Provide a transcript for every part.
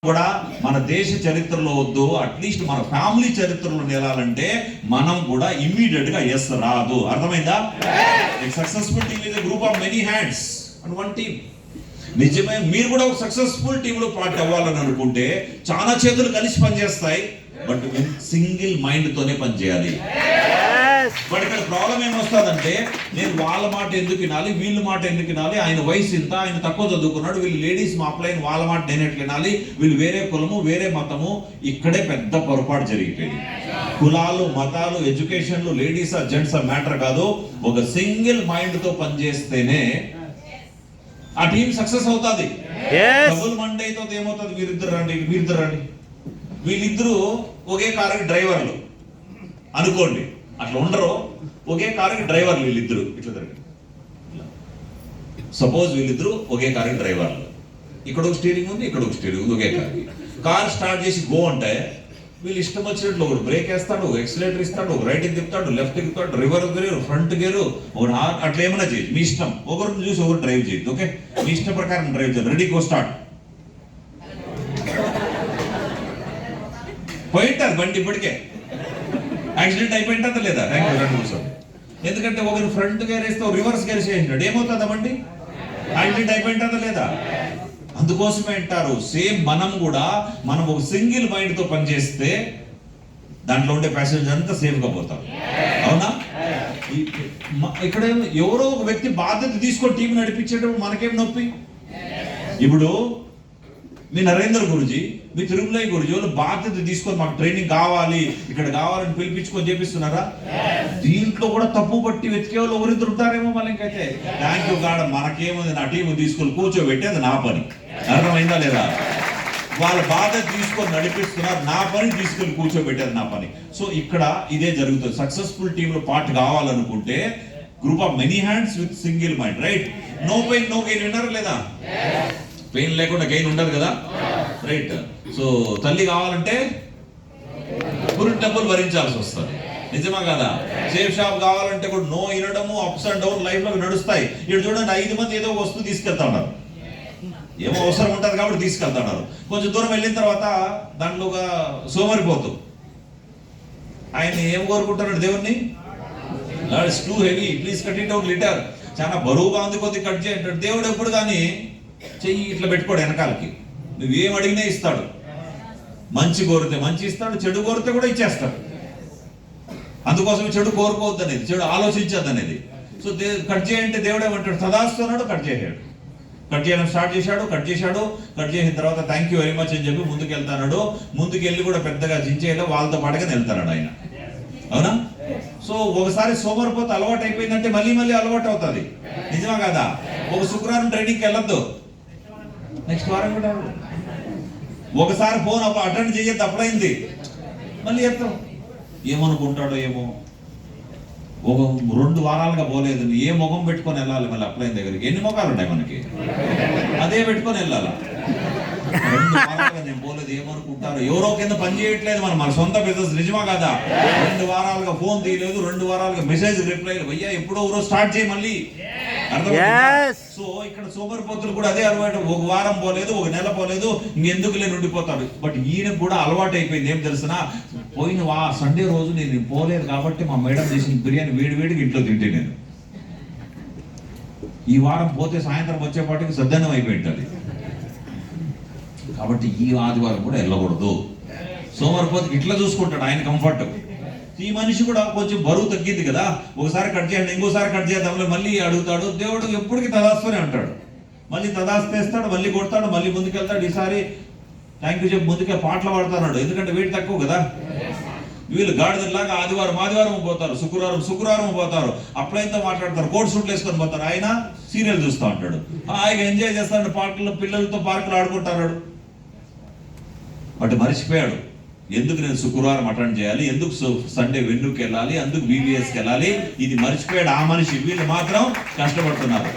కూడా మన దేశ చరిత్రలో వద్దు, అట్లీస్ట్ మన ఫ్యామిలీ చరిత్రలో నిలాలంటే మనం కూడా ఇమ్మీడియట్ గా ఎస్ రాదు. అర్థమైందా? Successful team is a group of many hands and one team. నిజమే, మీరు కూడా ఒక సక్సెస్ఫుల్ టీమ్ లో పార్ట్ అవ్వాలని అనుకుంటే చాలా చేతులు కలిసి పనిచేస్తాయి, బట్ సింగిల్ మైండ్ తోనే పనిచేయాలి. బట్ ఇక్కడ ప్రాబ్లం ఏమొస్తుందంటే, నేను వాళ్ళ మాట ఎందుకు వినాలి, వీళ్ళ మాట ఎందుకు వినాలి, ఆయన వయసు ఇంత, ఆయన తక్కువ చదువుకున్నాడు, వీళ్ళు లేడీస్ మా అప్లైన్ వాళ్ళ మాట నేను ఎట్లా వినాలి, వీళ్ళు వేరే కులము వేరే మతము. ఇక్కడే పెద్ద పొరపాటు జరిగిపోయింది. కులాలు మతాలు ఎడ్యుకేషన్లు లేడీస్ జెంట్స్ మ్యాటర్ కాదు. ఒక సింగిల్ మైండ్ తో పనిచేస్తేనే ఆ టీం సక్సెస్ అవుతుంది. డబుల్ మండేతో ఏమవుతుంది, వీరిద్దరు రండి వీళ్ళిద్దరూ ఒకే కారు డ్రైవర్లు అనుకోండి, అట్లా ఉండరు. ఒకే కారుకి డ్రైవర్లు వీళ్ళిద్దరు. ఇట్లా జరగండి. సపోజ్ వీళ్ళిద్దరు ఒకే కారుకి డ్రైవర్లు, ఇక్కడ ఒక స్టీరింగ్ ఉంది, ఇక్కడ ఒక స్టీరింగ్ ఉంది, ఒకే కార్ స్టార్ట్ చేసి గో అంటే వీళ్ళు ఇష్టం వచ్చినట్లు ఒకడు బ్రేక్ వేస్తాడు, ఎక్సిలేటర్ ఇస్తాడు, ఒక రైట్ తిప్పుతాడు, లెఫ్ట్ తిప్పుతాడు, రివర్ గేరు, ఫ్రంట్ గేరు, ఒక అట్లా ఏమైనా చేయొచ్చు. మీ ఇష్టం. ఒకరిని చూసి ఒకరు డ్రైవ్ చేయొద్దు. ఓకే, మీ ఇష్టం ప్రకారం డ్రైవ్ చేయాలి. Ready, go start. పోయింటారు బండి, ఇప్పటికే యాక్సిడెంట్ అయిపోయింటుందా లేదా? ఎందుకంటే ఒకరు ఫ్రంట్ గేర్ వేస్తే రివర్స్ గేర్ చేసినాడు, ఏమవుతుందా బండి? యాక్సిడెంట్ అయిపోయింటుందా లేదా? అందుకోసమే అంటారు, సేమ్ మనం కూడా మనం ఒక సింగిల్ మైండ్ తో పనిచేస్తే దాంట్లో ఉండే ప్యాసింజర్ అంతా సేఫ్ గా పోతారు. అవునా? ఇక్కడ ఎవరో ఒక వ్యక్తి బాధ్యత తీసుకొని టీం నడిపించేటప్పుడు మనకేం నొప్పి? ఇప్పుడు మీ నరేంద్ర గురుజీ, మీ తిరుమలయ్య గురుజీ వాళ్ళు బాధ్యత తీసుకొని మాకు ట్రైనింగ్ కావాలి, ఇక్కడ కావాలని పిలిపించుకొని చేపిస్తున్నారా? దీంట్లో కూడా తప్పు పట్టి వెతికే వాళ్ళు ఎవరిద్దరు ఉంటారేమో. మళ్ళీ ఇంకైతే థ్యాంక్ యూ గాడ్, మనకేముంది, నా టీం తీసుకొని కూర్చోబెట్టి అది నా పని. అర్థమైందా లేదా? వాళ్ళ బాధ్యత తీసుకొని నడిపిస్తున్నారు, నా పని తీసుకొని కూర్చోబెట్టేది నా పని. సో ఇక్కడ ఇదే జరుగుతుంది. సక్సెస్ఫుల్ టీమ్ లో పార్ట్ కావాలనుకుంటే group of many hands with single mind. Right? No pain no gain. విన్నారా లేదా? పెయిన్ లేకుండా గెయిన్ ఉండదు కదా. రైట్? సో తల్లి కావాలంటే పురిటి డబ్బులు భరించాల్సి వస్తుంది. నిజమా కదా? సేఫ్ షాప్ కావాలంటే కూడా నో వినడము, అప్స్ అండ్ డౌన్ లైఫ్ లో నడుస్తాయి. ఇక్కడ చూడండి, 5 మంది ఏదో వస్తువు తీసుకెళ్తా ఉన్నారు, ఏమో అవసరం ఉంటుంది కాబట్టి తీసుకెళ్తున్నారు. కొంచెం దూరం వెళ్ళిన తర్వాత దాంట్లో ఒక సోమరిపోతూ ఆయన ఏం కోరుకుంటున్నాడు దేవుణ్ణి, it's too heavy, please cut it out little. చాలా బరువుగా ఉంది, కొద్ది కట్ చేయంటాడు. దేవుడు ఎప్పుడు కానీ చెయ్యి ఇట్లా పెట్టుకోడు వెనకాలకి, నువ్వేం అడిగినా ఇస్తాడు. మంచి కోరితే మంచి ఇస్తాడు, చెడు కోరితే కూడా ఇచ్చేస్తాడు. అందుకోసం చెడు కోరుకోవద్దు అనేది, చెడు ఆలోచించద్దు అనేది. సో కట్ చేయంటే దేవుడు ఏమంటాడు, తదాస్తున్నాడు, కట్ చేశాడు. కట్ చేయడం స్టార్ట్ చేశాడు, కట్ చేసిన తర్వాత థ్యాంక్ యూ వెరీ మచ్ అని చెప్పి ముందుకు వెళ్తాడు. ముందుకు వెళ్ళి కూడా పెద్దగా జించేయాలి, వాళ్ళతో పాటుగా వెళ్తాడు ఆయన. అవునా? సో ఒకసారి సోమరిపోతే అలవాటు అయిపోయిందంటే మళ్ళీ అలవాటు అవుతుంది. నిజమా కదా? ఒక శుక్రవారం ట్రైనింగ్కి వెళ్ళొద్దు, నెక్స్ట్ వారం కూడా. ఒకసారి ఫోన్ అటెండ్ చేయొద్దు, అప్పుడైంది మళ్ళీ చెప్తాం. ఏమనుకుంటాడో ఏమో, ఒక 2 వారాలుగా పోలేదు, ఏ ముఖం పెట్టుకొని వెళ్ళాలి మళ్ళీ అప్లైన్ దగ్గరికి? ఎన్ని ముఖాలు ఉన్నాయి మనకి? అదే పెట్టుకొని వెళ్ళాలా? 2 వారాలుగా నేను పోలేదు, ఏమనుకుంటారు, ఎవరో కింద పని చేయట్లేదు. మన సొంత బిజినెస్. నిజమా కదా? 2 వారాలుగా ఫోన్ తీయలేదు, 2 వారాలుగా మెసేజ్ రిప్లై, భయ్యా ఎప్పుడో ఎవరో స్టార్ట్ చేయి మళ్ళీ. సో ఇక్కడ సోమరిపోతులు కూడా అదే అలవాటు. 1 వారం పోలేదు, 1 నెల పోలేదు, ఇంకెందుకులే ఉండిపోతాడు. బట్ ఈయనకు కూడా అలవాటు అయిపోయింది. ఏం తెలుసునా, పోయిన సండే రోజు నేను పోలేదు కాబట్టి మా మేడం చేసిన బిర్యానీ వేడివేడికి ఇంట్లో తింటే నేను ఈ వారం పోతే సాయంత్రం వచ్చేపాటికి సద్దన్నం అయిపోయింది. కాబట్టి ఈ ఆదివారం కూడా వెళ్ళకూడదు. సోమవారం ఇట్లా చూసుకుంటాడు ఆయన కంఫర్ట్. ఈ మనిషి కూడా కొంచెం బరువు తగ్గింది కదా, ఒకసారి కట్ చేయండి, ఇంకోసారి కట్ చేద్దాంలే మళ్ళీ అడుగుతాడు. దేవుడు ఎప్పటికీ తదాస్తూనే అంటాడు. మళ్ళీ తదాస్తేస్తాడు, మళ్ళీ కొడతాడు, మళ్ళీ ముందుకెళ్తాడు. ఈసారి థ్యాంక్ యూ చెప్పి ముందుకే పాటలు పాడుతున్నాడు, ఎందుకంటే వెయిట్ తక్కువ కదా. వీళ్ళు గాడిదలాగా ఆదివారం పోతారు, శుక్రవారం పోతారు, అప్లైన్తో మాట్లాడతారు, కోట్ సూట్లు వేసుకొని పోతారు. ఆయన సీరియల్ చూస్తూ ఉంటాడు, ఆయన ఎంజాయ్ చేస్తాడు, పాటలు పిల్లలతో పార్కులు ఆడుకుంటాడు. బట్ మర్చిపోయాడు, ఎందుకు నేను శుక్రవారం అటెండ్ చేయాలి, ఎందుకు సండే వెన్నుకి వెళ్ళాలి, ఎందుకు బీబీఎస్కి వెళ్ళాలి, ఇది మర్చిపోయాడు ఆ మనిషి. వీళ్ళు మాత్రం కష్టపడుతున్నారు.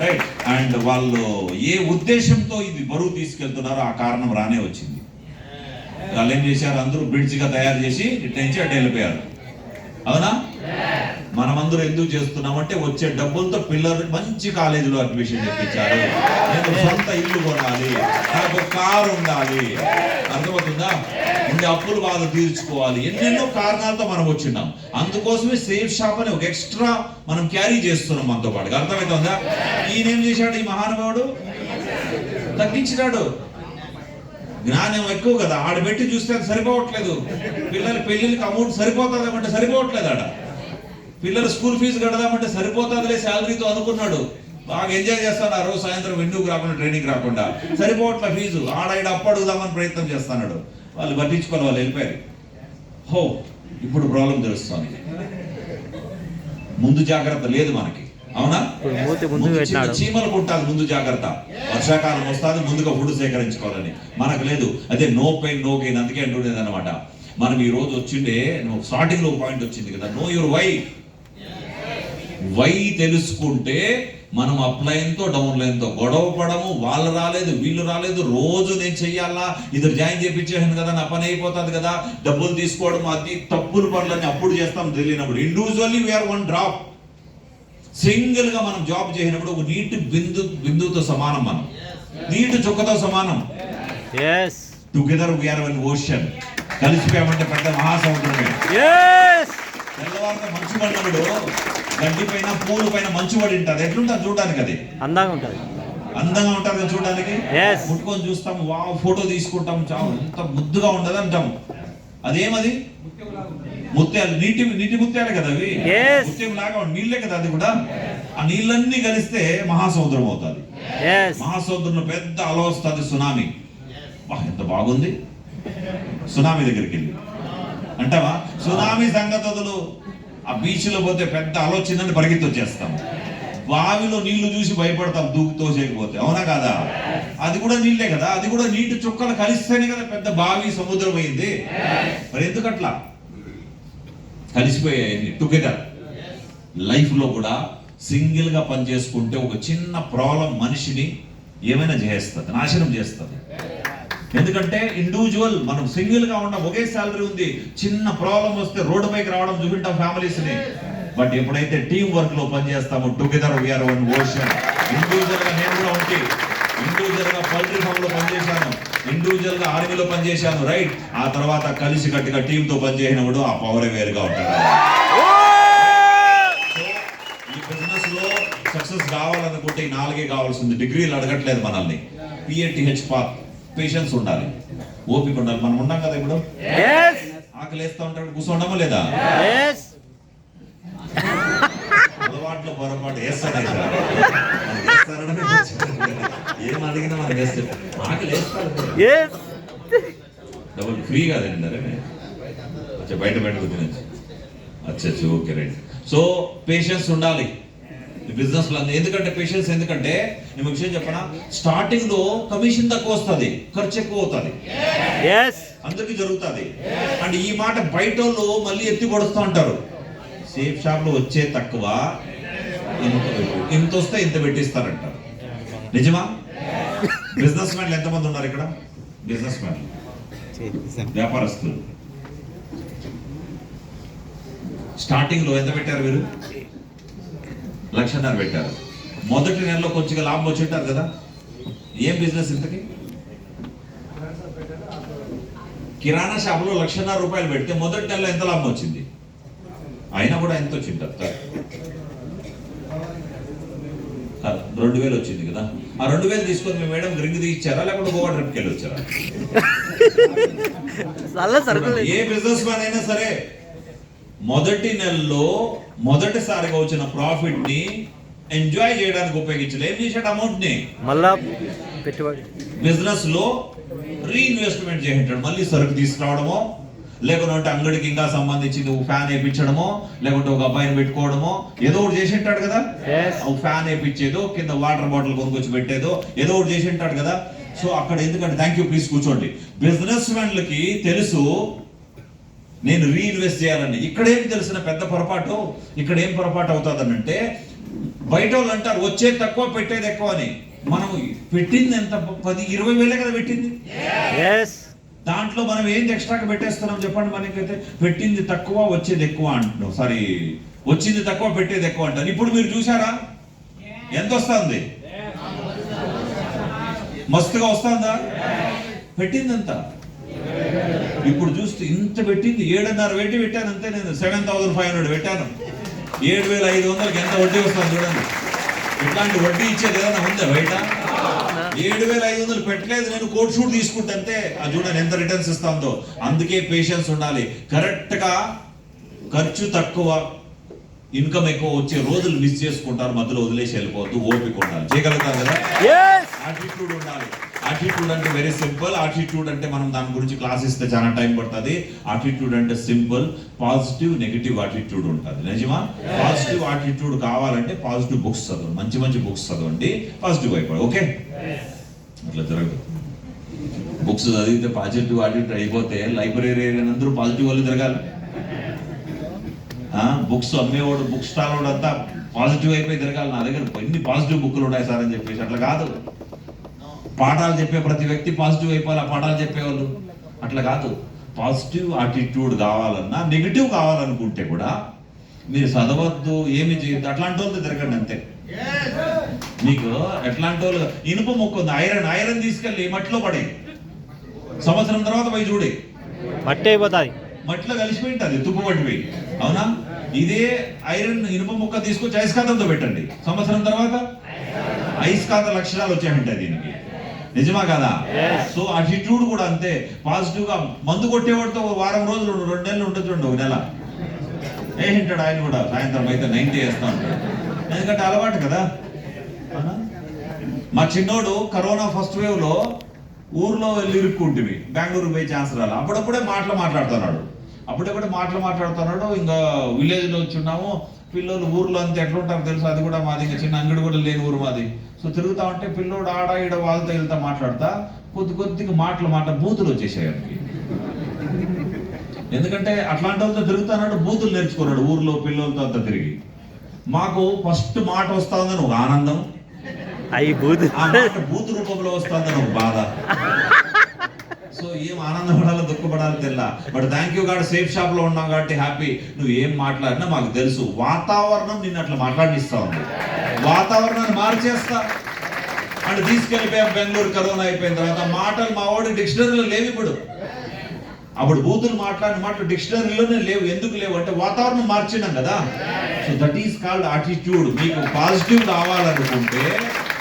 రైట్? అండ్ వాళ్ళు ఏ ఉద్దేశంతో ఇది బరువు తీసుకెళ్తున్నారో ఆ కారణం రానే వచ్చింది. వాళ్ళు ఏం చేశారు, అందరూ బ్రిడ్జ్ గా తయారు చేసి ఇట్లా నుంచి అటు వెళ్ళిపోయారు. అవునా? మనమందరూ ఎందుకు చేస్తున్నామంటే వచ్చే డబ్బులతో పిల్లలు మంచి కాలేజీలో అడ్మిషన్ చెప్పించారు, నేను సొంత ఇల్లు కొనాలి, నాకు కారు ఉండాలి, అర్థమవుతుందా, ఉండే అప్పులు బాధ తీర్చుకోవాలి, ఎన్నెన్నో కారణాలతో మనం వచ్చిన్నాం. అందుకోసమే సేఫ్ షాప్ అని ఒక ఎక్స్ట్రా మనం క్యారీ చేస్తున్నాం మనతో పాటు. అర్థమవుతుందా? ఈయనేం చేశాడు ఈ మహానుభావుడు? తగ్గించినాడు. జ్ఞానం ఎక్కువ కదా, ఆడబెట్టి చూస్తే అది సరిపోవట్లేదు. పిల్లల పెళ్లికి అమౌంట్ సరిపోతుందామంటే సరిపోవట్లేదు. ఆడ పిల్లల స్కూల్ ఫీజు కడదామంటే సరిపోతుందిలే శాలరీతో అనుకున్నాడు, బాగా ఎంజాయ్ చేస్తాడు ఆ రోజు సాయంత్రం విండుకు రాకుండా ట్రైనింగ్ రాకుండా, సరిపోవట్లే ఫీజు, ఆడ అప్పు అడుగుదామని ప్రయత్నం చేస్తున్నాడు. వాళ్ళు పట్టించుకోవాలి, వాళ్ళు వెళ్ళిపోయారు. హో, ఇప్పుడు ప్రాబ్లం తెలుస్తుంది. ముందు జాగ్రత్త లేదు మనకి, అవునా? చీమలు పుట్టాలి, ముందు జాగ్రత్త. వర్షాకాలం వస్తుంది, ముందుగా ఫుడ్ సేకరించుకోవాలని. మనకు లేదు, అదే నో పెయిన్ నో గెయిన్. అందుకే అంటుండేది అనమాట. మనం ఈ రోజు వచ్చిండే స్టార్టింగ్ లో పాయింట్ వచ్చింది కదా, నో యువర్ వై. వై తెలుసుకుంటే మనం అప్ లైన్ తో డౌన్ లైన్ తో గొడవ పడము. వాళ్ళు రాలేదు, వీళ్ళు రాలేదు, రోజు నేను చెయ్యాలా, ఇద్దరు జాయిన్ చేయించేసాను కదా, నా పని అయిపోతుంది కదా, డబ్బులు తీసుకోవడం, అది తప్పులు పనులని అప్పుడు చేస్తాం తెలియనప్పుడు. Individually we are one drop. Single గా మనం జాబ్ చేసినప్పుడు ఒక నీటి బిందుతో సమానం, మనం నీటి చుక్కతో సమానం. Together we are one ocean. కలిసిపోయామంటే పెద్ద మహాసముద్రమే. తెల్లవారుగా మంచు పడినప్పుడు గడ్డి పైన పూల పైన మంచు పడి ఉంటుంది, ఎట్లుంటుంది చూడడానికి? అది అందంగా ఉంటుంది చూడడానికి. ముట్టుకొని చూస్తాం, వా ఫోటో తీసుకుంటాం, చాలా ఎంత ముద్దుగా ఉండదు అంటాం. అదేమది? ముత్యాలు, నీటి ముత్యాలే కదా అవి, ముత్యం లాగా నీళ్ళే కదా అది కూడా. ఆ నీళ్ళన్నీ కలిస్తే మహాసముద్రం అవుతుంది. మహాసముద్రంలో పెద్ద అల వస్తుంది, సునామీ. ఎంత బాగుంది. సునామీ దగ్గరికి వెళ్ళి అంటావా? సునామీ సంగతులు. ఆ బీచ్ లో పోతే పెద్ద ఆలోచనని పరిగెత్తి వచ్చేస్తాం. బావిలో నీళ్లు చూసి భయపడతాం దూకు తోసేయకపోతే, అవునా కాదా? అది కూడా నీళ్ళే కదా, అది కూడా నీటి చుక్కలు కలిస్తేనే కదా పెద్ద బావి సముద్రం అయింది. మరి ఎందుకట్లా కలిసిపోయాయి? టుగెదర్. లైఫ్ లో కూడా సింగిల్ గా పని చేసుకుంటే ఒక చిన్న ప్రాబ్లం మనిషిని ఏమైనా చేస్తుంది, నాశనం చేస్తుంది. ఎందుకంటే ఇండివిజువల్, మనం సింగిల్ గా ఉన్న ఒకే శాలరీ ఉంది, చిన్న ప్రాబ్లం వస్తే రోడ్డు పైకి రావడం చూపింటాం ఫ్యామిలీస్ ని. బట్ ఎప్పుడైతే టీం వర్క్ లో పనిచేస్తామో, together we are one ocean. Individual గా నేను కూడా ఉంటే, ఇండివిజువల్ గా పౌల్ట్రీ ఫామ్ లో పనిచేశాను, ఇండివిజువల్ గా ఆర్మీలో పనిచేశాను, రైట్? ఆ తర్వాత కలిసి కట్టుగా టీమ్ తో పనిచేసినప్పుడు ఆ పవర్ వేరుగా ఉంటారు. ఈ బిజినెస్ లో సక్సెస్ కావాలనుకుంటే ఈ 4 కావాల్సింది. డిగ్రీలు అడగట్లేదు మనల్ని. PATH పాత్, పేషెన్స్ ఉండాలి, ఓపిక ఉండాలి. మనం ఉన్నాం కదా ఇప్పుడు, ఆకలి వేస్తా ఉంటాడు, కూర్చోండమా లేదా? అలవాట్లో పొరపాటు వేస్తాడు, ఏం అడిగినా మనం వేస్తాడు. ఆకలి వేస్తాడు, డబ్బులు ఫ్రీగా తింటారే బయట కూర్చొని. అచ్చా, ఓకే, రైట్. సో పేషెన్స్ ఉండాలి బిజినెస్ లో. ఎందుకంటే పేషెన్స్, ఎందుకంటే నేను విషయం చెప్పనా, స్టార్టింగ్ లో కమిషన్ తక్కువ వస్తుంది, ఖర్చు ఎక్కువ అవుతుంది, అందరికి జరుగుతుంది. అండ్ ఈ మాట బయట వాళ్ళు మళ్ళీ ఎత్తి పొడుస్తూ ఉంటారు. సేఫ్ షాప్ లో వచ్చే తక్కువ, ఇంత వస్తే ఇంత పెట్టిస్తారంటారు. నిజమా? బిజినెస్ మ్యాన్లు ఎంతమంది ఉన్నారు ఇక్కడ? బిజినెస్ మ్యాన్లు, వ్యాపారస్తులు. స్టార్టింగ్ లో ఎంత పెట్టారు మీరు? 1,50,000 పెట్టారు. మొదటి నెలలో కొంచెం లాభం వచ్చింటారు కదా. ఏం బిజినెస్ ఇంతకి? కిరాణా షాపులో 1,50,000 పెడితే మొదటి నెలలో ఎంత లాభం వచ్చింది? అయినా కూడా ఎంత వచ్చింటారు? 2,000 వచ్చింది కదా. ఆ 2,000 తీసుకొని మీ మేడం రింగ్ తీయించారా, లేకపోతే గోవా ట్రిప్కి వెళ్ళి వచ్చారా? ఏ బిజినెస్ మ్యాన్ అయినా సరే మొదటి నెలలో మొదటిసారిగా వచ్చిన ప్రాఫిట్ ని ఎంజాయ్ చేయడానికి ఉపయోగించలేదు. ఏం చేశాడు? అమౌంట్ ని మళ్ళా పెట్టుబడి బిజినెస్ లో రీఇన్వెస్ట్మెంట్ చేయించాడు. మళ్ళీ సరుకు తీసుకురావడమో, లేకుంటే అంగడికి ఇంకా సంబంధించింది ఫ్యాన్ వేయించడమో, లేకుంటే ఒక అబ్బాయిని పెట్టుకోవడమో, ఏదో ఒకటి చేసి ఉంటాడు కదా. ఫ్యాన్ వేయించేదో, కింద వాటర్ బాటిల్ కొనుక్కొచ్చి పెట్టేదో, ఏదో ఒకటి చేసి ఉంటాడు కదా. సో అక్కడ ఎందుకంటే, థ్యాంక్ యూ, ప్లీజ్ కూర్చోండి. బిజినెస్ మెన్లకి తెలుసు నేను రీఇన్వెస్ట్ చేయాలని. ఇక్కడేం తెలిసిన పెద్ద పొరపాటు, ఇక్కడ ఏం పొరపాటు అవుతుంది అంటే, బయట వాళ్ళు అంటారు వచ్చేది తక్కువ పెట్టేది ఎక్కువ అని. మనం పెట్టింది ఎంత? 10-20 కదా పెట్టింది. దాంట్లో మనం ఏంది ఎక్స్ట్రాగా పెట్టేస్తున్నాం చెప్పండి? మనకైతే పెట్టింది తక్కువ వచ్చేది ఎక్కువ అంటున్నాం. సారీ, వచ్చింది తక్కువ పెట్టేది ఎక్కువ అంటారు. ఇప్పుడు మీరు చూసారా ఎంత వస్తుంది? మస్తుగా వస్తుందా? పెట్టిందంతా ఇప్పుడు చూస్తే ఇంత పెట్టింది. 7.5 పెట్టాను అంతే. నేను 7,500 పెట్టాను. 7,500కి ఎంత వడ్డీ వస్తుంది చూడండి. ఇట్లాంటి వడ్డీ ఇచ్చేది ఏదైనా ఉందా బయట? 7,500 పెట్టలేదు. నేను కోట్ షూట్ తీసుకుంటే అంతే. అది చూడండి ఎంత రిటర్న్స్ ఇస్తుందో. అందుకే పేషెన్స్ ఉండాలి. కరెక్ట్ గా ఖర్చు తక్కువ, ఇన్కమ్ ఎక్కువ వచ్చే రోజులు మిస్ చేసుకుంటారు. మధ్యలో వదిలేసి వెళ్ళిపోవద్దు. ఓపిక ఉండాలి. చేయగలుగుతారు కదా? యాటిట్యూడ్ ఉండాలి. యాటిట్యూడ్ అంటే వెరీ సింపుల్. యాటిట్యూడ్ అంటే మనం దాని గురించి క్లాస్ ఇస్తే చాలా టైం పడుతుంది. యాటిట్యూడ్ అంటే సింపుల్. పాజిటివ్ నెగిటివ్ యాటిట్యూడ్ ఉంటుంది. నిజమా? పాజిటివ్ యాటిట్యూడ్ కావాలంటే పాజిటివ్ బుక్స్ చదవండి. మంచి మంచి బుక్స్ చదవండి. పాజిటివ్ అయిపోయి. ఓకే, అట్లా జరగదు. బుక్స్ చదివితే పాజిటివ్ యాటిట్యూడ్ అయిపోతే లైబ్రరీ అందరూ పాజిటివ్ వాళ్ళు తిరగాలి. బుక్స్ అమ్మేవాడు, బుక్ స్టాల్ వాడు అంతా పాజిటివ్ అయిపోయి తిరగాలి. నా దగ్గర ఎన్ని పాజిటివ్ బుక్లు ఉన్నాయి సార్ అని చెప్పేసి అట్లా కాదు. పాఠాలు చెప్పే ప్రతి వ్యక్తి పాజిటివ్ అయిపోవాలి. ఆ పాఠాలు చెప్పేవాళ్ళు అట్లా కాదు. పాజిటివ్ యాటిట్యూడ్ కావాలన్నా, నెగిటివ్ కావాలనుకుంటే కూడా మీరు చదవద్దు, ఏమి చేయొద్దు. అట్లాంటి వాళ్ళు తిరగండి అంతే. మీకు ఎట్లాంటి వాళ్ళు, ఇనుప ముక్క ఉంది, ఐరన్ తీసుకెళ్ళి మట్టిలో పడి సంవత్సరం తర్వాత పోయి చూడి మట్టి అయిపోతుంది. మట్టిలో కలిసిపోయి ఉంటుంది, తుప్పు పట్టిపోయి. అవునా? ఇదే ఐరన్ ఇనుప ముక్క తీసుకొచ్చి ఐస్కాంతంతో పెట్టండి. సంవత్సరం తర్వాత ఐస్కాంత లక్షణాలు వచ్చాయంటాయి దీనికి. నిజమా కదా? సో యాటిట్యూడ్ కూడా అంతే. పాజిటివ్ గా మందు కొట్టేవాడితో వారం రోజులు 2 నెలలు ఉంటుంది చూడండి, 1 నెల ఏంటాడు ఆయన కూడా. సాయంత్రం అయితే 90 వేస్తా ఉంటాడు. ఎందుకంటే అలవాటు కదా. మా చిన్నోడు కరోనా ఫస్ట్ వేవ్ లో ఊర్లో వెళ్ళి ఇరుక్కుంటుంది. బెంగళూరు పోయి ఛాన్స్ రాలి. అప్పుడప్పుడే మాట్లాడుతున్నాడు. ఇంకా విలేజ్ లో వచ్చున్నాము. పిల్లలు ఊర్లో అంతా ఎట్లా ఉంటారు తెలుసు. అది కూడా మాది ఇంకా చిన్న అంగడి కూడా లేని ఊరు మాది. సో తిరుగుతా ఉంటే పిల్లోడు ఆడ ఈడ వాళ్ళతో వెళ్తా మాట్లాడతా కొద్దిగా మాటలు బూతులు వచ్చేసాయి ఆయనకి. ఎందుకంటే అట్లాంటి వాళ్ళతో తిరుగుతాడు, బూతులు నేర్చుకున్నాడు ఊర్లో పిల్లలతో అంతా తిరిగి. మాకు ఫస్ట్ మాట వస్తా ఉందని ఒక ఆనందం, బూతు రూపంలో వస్తుందని ఒక బాధ. సో ఏం ఆనందపడాలో దుఃఖపడాలో తెల్లా. But thank you god, safe shop లో ఉన్నాం కాబట్టి హ్యాపీ. నువ్వు ఏం మాట్లాడినా మాకు తెలుసు. వాతావరణం నిన్ను అట్లా మాట్లాడిస్తా ఉంది. వాతావరణాన్ని మార్చేస్తా అంటే తీసుకెళ్ళిపోయాం బెంగళూరు. కరోనా అయిపోయిన తర్వాత మాటలు మా వాడి డిక్షనరీలో లేవు. ఇప్పుడు అప్పుడు బూతులు మాట్లాడిన మాటలు డిక్షనరీలోనే లేవు. ఎందుకు లేవు అంటే వాతావరణం మార్చినాం కదా. So that is called attitude. మీకు పాజిటివ్ కావాలనుకుంటే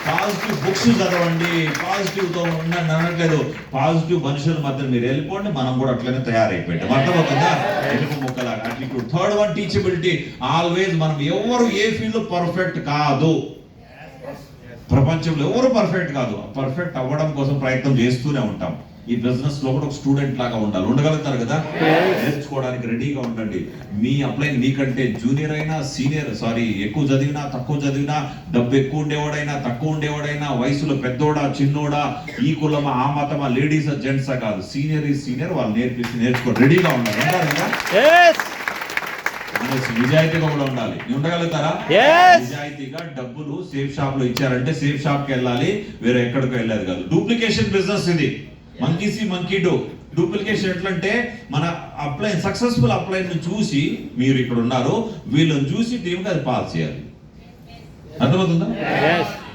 పాజిటివ్ బుక్స్ చదవండి. పాజిటివ్ తో ఉండండి అనట్లేదు. పాజిటివ్ మనుషుల మధ్య మీరు వెళ్ళిపోండి. మనం కూడా అట్లనే తయారైపోయాం. అర్థమవుతుందా? ఎలుపు ముక్కల attitude. Third one teachability. Always మనం ఎవరు ఏ ఫీల్డ్ పర్ఫెక్ట్ కాదు. ప్రపంచంలో ఎవరు పర్ఫెక్ట్ కాదు. పర్ఫెక్ట్ అవ్వడం కోసం ప్రయత్నం చేస్తూనే ఉంటాం. ఈ బిజినెస్ లో కూడా ఒక స్టూడెంట్ లాగా ఉండాలి. ఉండగలుగుతారు కదా? నేర్చుకోవడానికి రెడీగా ఉండండి. మీ అప్లైన్ మీకంటే జూనియర్ అయినా సీనియర్, ఎక్కువ చదివినా తక్కువ చదివినా, డబ్బు ఎక్కువ ఉండేవాడైనా తక్కువ ఉండేవాడైనా, వయసులో పెద్దోడా చిన్నోడా, ఈ కులమా ఆ మతమా, లేడీసా జెంట్సా కాదు, సీనియర్ ఈ సీనియర్, వాళ్ళు నేర్చుకో రెడీగా ఉండాలి. అంటారు కదా? నిజాయితీగా కూడా ఉండాలి. ఉండగలుగుతారా? నిజాయితీగా డబ్బులు సేఫ్ షాప్ లో ఇచ్చారంటే సేఫ్ షాప్ కి వెళ్ళాలి, వేరే ఎక్కడికి వెళ్ళేది కాదు. డూప్లికేషన్ బిజినెస్ ఇది. Monkey see monkey do. Duplication ఎట్లంటే మన అప్లైన్, సక్సెస్ఫుల్ అప్లైన్ చూసి మీరు ఇక్కడ ఉన్నారు, వీళ్ళని చూసి టీంకి అది పాస్ చేయాలి. అర్థమవుతుందా?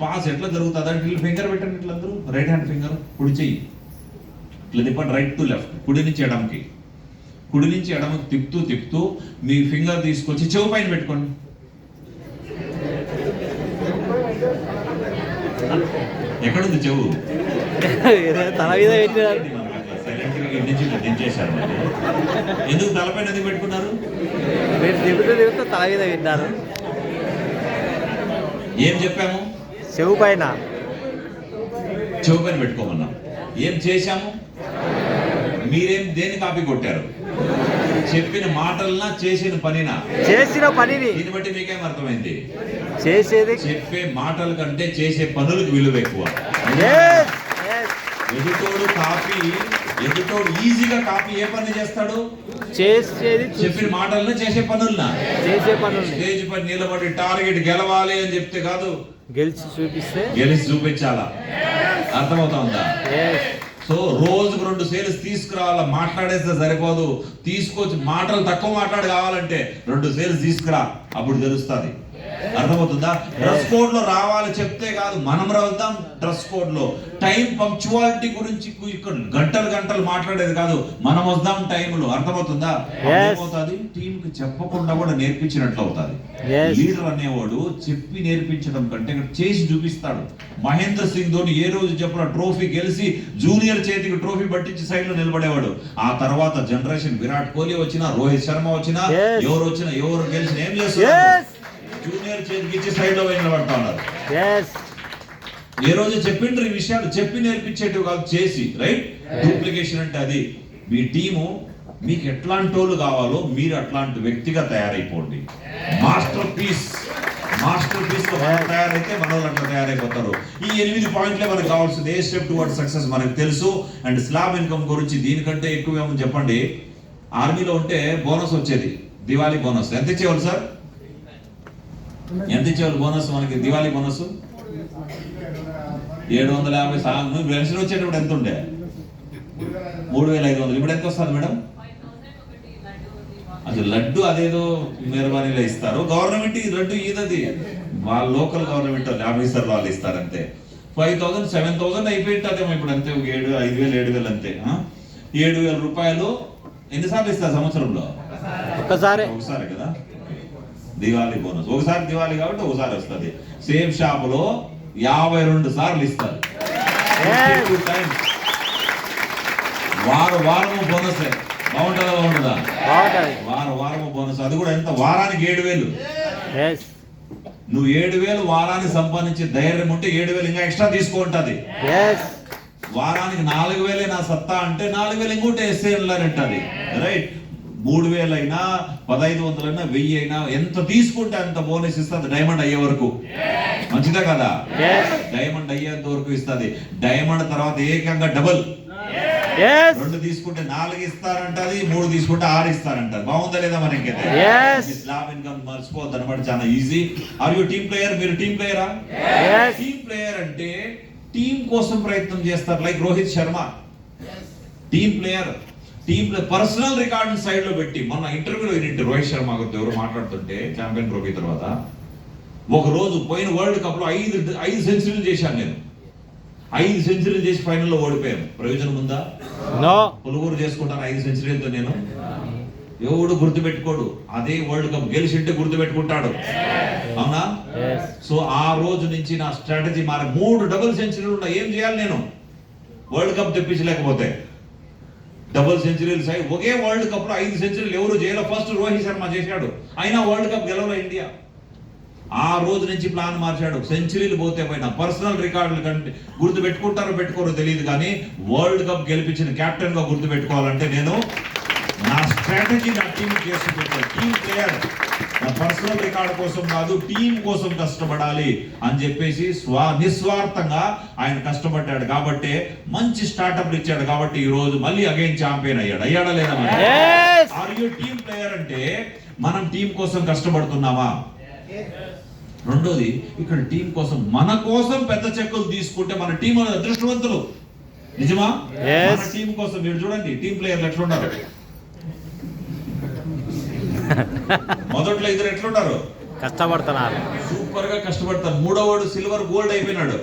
పాస్ ఎట్లా జరుగుతుంది అంటే వీళ్ళు ఫింగర్ పెట్టండి. ఇట్లా అందరూ రైట్ హ్యాండ్ ఫింగర్ కుడి చెయ్యి ఇట్లా తిప్పండి. రైట్ టు లెఫ్ట్, కుడి నుంచి ఎడమకి, కుడి నుంచి ఎడమకి తిప్పుతూ మీ ఫింగర్ తీసుకొచ్చి చెవు పైన పెట్టుకోండి. ఎక్కడుంది చెవు? తల మీద దించేశారు. ఎందుకు తలపైన ఎందుకు పెట్టుకున్నారు? తల మీద విన్నారు. ఏం చెప్పాము? చెవు పైన పెట్టుకోమన్నాం. ఏం చేశాము? మీరేం దేని కాపీ కొట్టారు? చెప్పిన మాటలనా చేసిన పనినా? చేసిన పనిని. దీన్ని బట్టి మీకేం అర్థమైంది? చేసేది, చెప్పే మాటల కంటే చేసే పనులకు విలువ ఎక్కువ. ఎదుటోడు ఈజీగా కాపీ ఏ పని చేస్తాడు? చేసేది. చెప్పిన మాటలను చేసే పనులనా? చేసే పనులు. స్టేజ్ పై నిలబడి టార్గెట్ గెలవాలి అని చెప్తే కాదు, గెలిచి చూపించాలా. అర్థమవుతా ఉందా? సో రోజుకు 2 సేల్స్ తీసుకురావాలా, మాట్లాడేస్తే సరిపోదు. తీసుకొచ్చి మాటలు తక్కువ మాట్లాడి కావాలంటే 2 సేల్స్ తీసుకురా, అప్పుడు తెలుస్తుంది. అర్థమవుతుందా? డ్రెస్ కోడ్ లో రావాలి చెప్తే కాదు, మనం రాద్దాం డ్రెస్ కోడ్ లో. టైం పంక్చువాలిటీ గురించి ఇక్కడ గంటలు మాట్లాడేది కాదు, మనం వద్దాం టైంలో. అర్థమవుతుందా? ఏమవుతుంది, టీం కి చెప్పకుండా కూడా నేర్పించినట్లు అవుతుంది. లీడర్ అనేవాడు చెప్పి నేర్పించడం కంటే చేసి చూపిస్తాడు. మహేంద్ర సింగ్ ధోని ఏ రోజు చెప్పిన ట్రోఫీ గెలిచి జూనియర్ చేతికి ట్రోఫీ పట్టించి సైడ్ లో నిలబడేవాడు. ఆ తర్వాత జనరేషన్ విరాట్ కోహ్లీ వచ్చినా, రోహిత్ శర్మ వచ్చినా, ఎవరు వచ్చినా, ఎవరు గెలిచినా ఏం చేస్తారు, జూనియర్ చేతికి ఇచ్చి సైడ్ లో నిలబడతా ఉన్నారు. ఏ రోజు చెప్పిండ్రు ఈ విషయాలు, చెప్పి నేర్పించేటివి కాదు, చేసి. రైట్? డూప్లికేషన్ అంటే అది. మీ టీము మీకు ఎట్లాంటి వాళ్ళు కావాలో మీరు అట్లాంటి వ్యక్తిగా తయారైపోండి. మాస్టర్ పీస్ లో మనం తయారైతే మన వాళ్ళు అట్లా తయారైపోతారు. ఈ 8 పాయింట్లే మనకు కావాల్సింది. ఏ స్టెప్ టువర్డ్ సక్సెస్ మనకు తెలుసు. అండ్ స్లాబ్ ఇన్కమ్ గురించి దీనికంటే ఎక్కువ ఏమని చెప్పండి. ఆర్మీలో ఉంటే బోనస్ వచ్చేది, దివాళీ బోనస్. ఎంత ఇచ్చేవాళ్ళు సార్? ఎంత ఇచ్చేవాళ్ళు బోనస్ మనకి? దివాళీ బోనస్ 750. పెన్షన్ వచ్చేటప్పుడు ఎంత ఉండే? 3500. ఇప్పుడు ఎంత వస్తుంది మేడం? అసలు లడ్డు అదేదో మెహర్బానీలో ఇస్తారు. గవర్నమెంట్ లడ్డు ఈదది, వాళ్ళ లోకల్ గవర్నమెంట్ ఆఫీసర్ వాళ్ళు ఇస్తారు అంతే. 5000 7000 అయిపోయింటదేమో ఇప్పుడు అంతే. 5000 7000 అంతే. 7000 రూపాయలు ఎన్నిసార్లు ఇస్తారు సంవత్సరంలో? ఒకసారి కదా దివాళీ బోనస్. ఒకసారి దివాళీ కాబట్టి ఒకసారి వస్తుంది. సేమ్ షాప్ లో 52 సార్లు ఇస్తారు. వారము బోనస్. బాగుంటుందా? వారము బోనస్. అది కూడా ఎంత? వారానికి 7000. నువ్వు 7000 వారానికి సంపాదించే ధైర్యం ఉంటే 7000 ఇంకా ఎక్స్ట్రా తీసుకుంటది. వారానికి 4000 నా సత్తా అంటే 4000 ఇంకోటి ఎస్ఏంటది. రైట్? 3000 అయినా 1500 అయినా 1000 అయినా ఎంత తీసుకుంటే అంత బోనస్ ఇస్తుంది డైమండ్ అయ్యే వరకు. మంచిదే కదా? డైమండ్ అయ్యేంత వరకు ఇస్తుంది. డైమండ్ తర్వాత ఏకంగా డబుల్. 2 తీసుకుంటే 4 ఇస్తారంటది, 3 తీసుకుంటే 6 ఇస్తారంటది. బాగుందా లేదా మనకైతే? స్లాబ్ ఇన్కమ్ మర్చిపోద్దు అనమాట, చాలా easy. Are you team player? మీరు టీమ్ ప్లేయరా? టీమ్ ప్లేయర్ అంటే టీం కోసం ప్రయత్నం చేస్తారు. Like Rohit Sharma team player. Personal record side లో పెట్టి మొన్న ఇంటర్వ్యూలో వినింటి రోహిత్ శర్మ గురించి ఎవరు మాట్లాడుతుంటే, ఛాంపియన్ ట్రోఫీ తర్వాత ఒక రోజు పోయిన వరల్డ్ కప్ లో 5 సెంచరీలు చేశాను నేను. 5 సెంచరీలు చేసి ఫైనల్లో ఓడిపోయాను. ప్రయోజనం ఉందా? పులుగురు చేసుకుంటాను 5 సెంచరీలతో. నేను ఎవడు గుర్తుపెట్టుకోడు. అదే వరల్డ్ కప్ గెలిచింటే గుర్తుపెట్టుకుంటాడు. అవునా? సో ఆ రోజు నుంచి నా స్ట్రాటజీ మారి 3 డబుల్ సెంచరీలు ఉన్నాయి. ఏం చేయాలి నేను? వరల్డ్ కప్ తెప్పించలేకపోతే డబుల్ సెంచరీలు సై ఒకే వరల్డ్ కప్ లో 5 సెంచరీలు ఎవరు చేయలే. ఫస్ట్ రోహిత్ శర్మ చేశాడు, అయినా వరల్డ్ కప్ గెలవలే ఇండియా. ఆ రోజు నుంచి ప్లాన్ మార్చాడు. సెంచరీలు పోతే పోయినా పర్సనల్ రికార్డులు కంటే గుర్తు పెట్టుకుంటారో పెట్టుకోరో తెలియదు, కానీ వరల్డ్ కప్ గెలిపించిన కెప్టెన్ గా గుర్తు పెట్టుకోవాలంటే నేను నా స్ట్రాటజీ నా టీం చేసి పెట్టాను. Team player. నా పర్సనల్ రికార్డు కోసం కాదు, టీం కోసం కష్టపడాలి అని చెప్పేసి నిస్వార్థంగా ఆయన కష్టపడ్డాడు. కాబట్టి మంచి స్టార్ట్అప్ ఇచ్చాడు. కాబట్టి ఈ రోజు మళ్ళీ అగైన్ ఛాంపియన్ అయ్యాడు. అయ్యాడా లేదా? ఆర్ యు టీమ్ ప్లేయర్ అంటే మనం టీం కోసం కష్టపడుతున్నామా? రెండోది, ఇక్కడ టీం కోసం మన కోసం పెద్ద చెక్కులు తీసుకుంటే మన టీం అదృష్టవంతులు. నిజమా? మన టీం కోసం మీరు చూడండి టీం ప్లేయర్లు ఎట్లున్నారు. మొదట్లో 2 ఎట్లున్నారు? కష్టపడుతున్నారు, సూపర్ గా కష్టపడతారు. 3వ వాడు సిల్వర్ గోల్డ్ అయిపోయినాడు,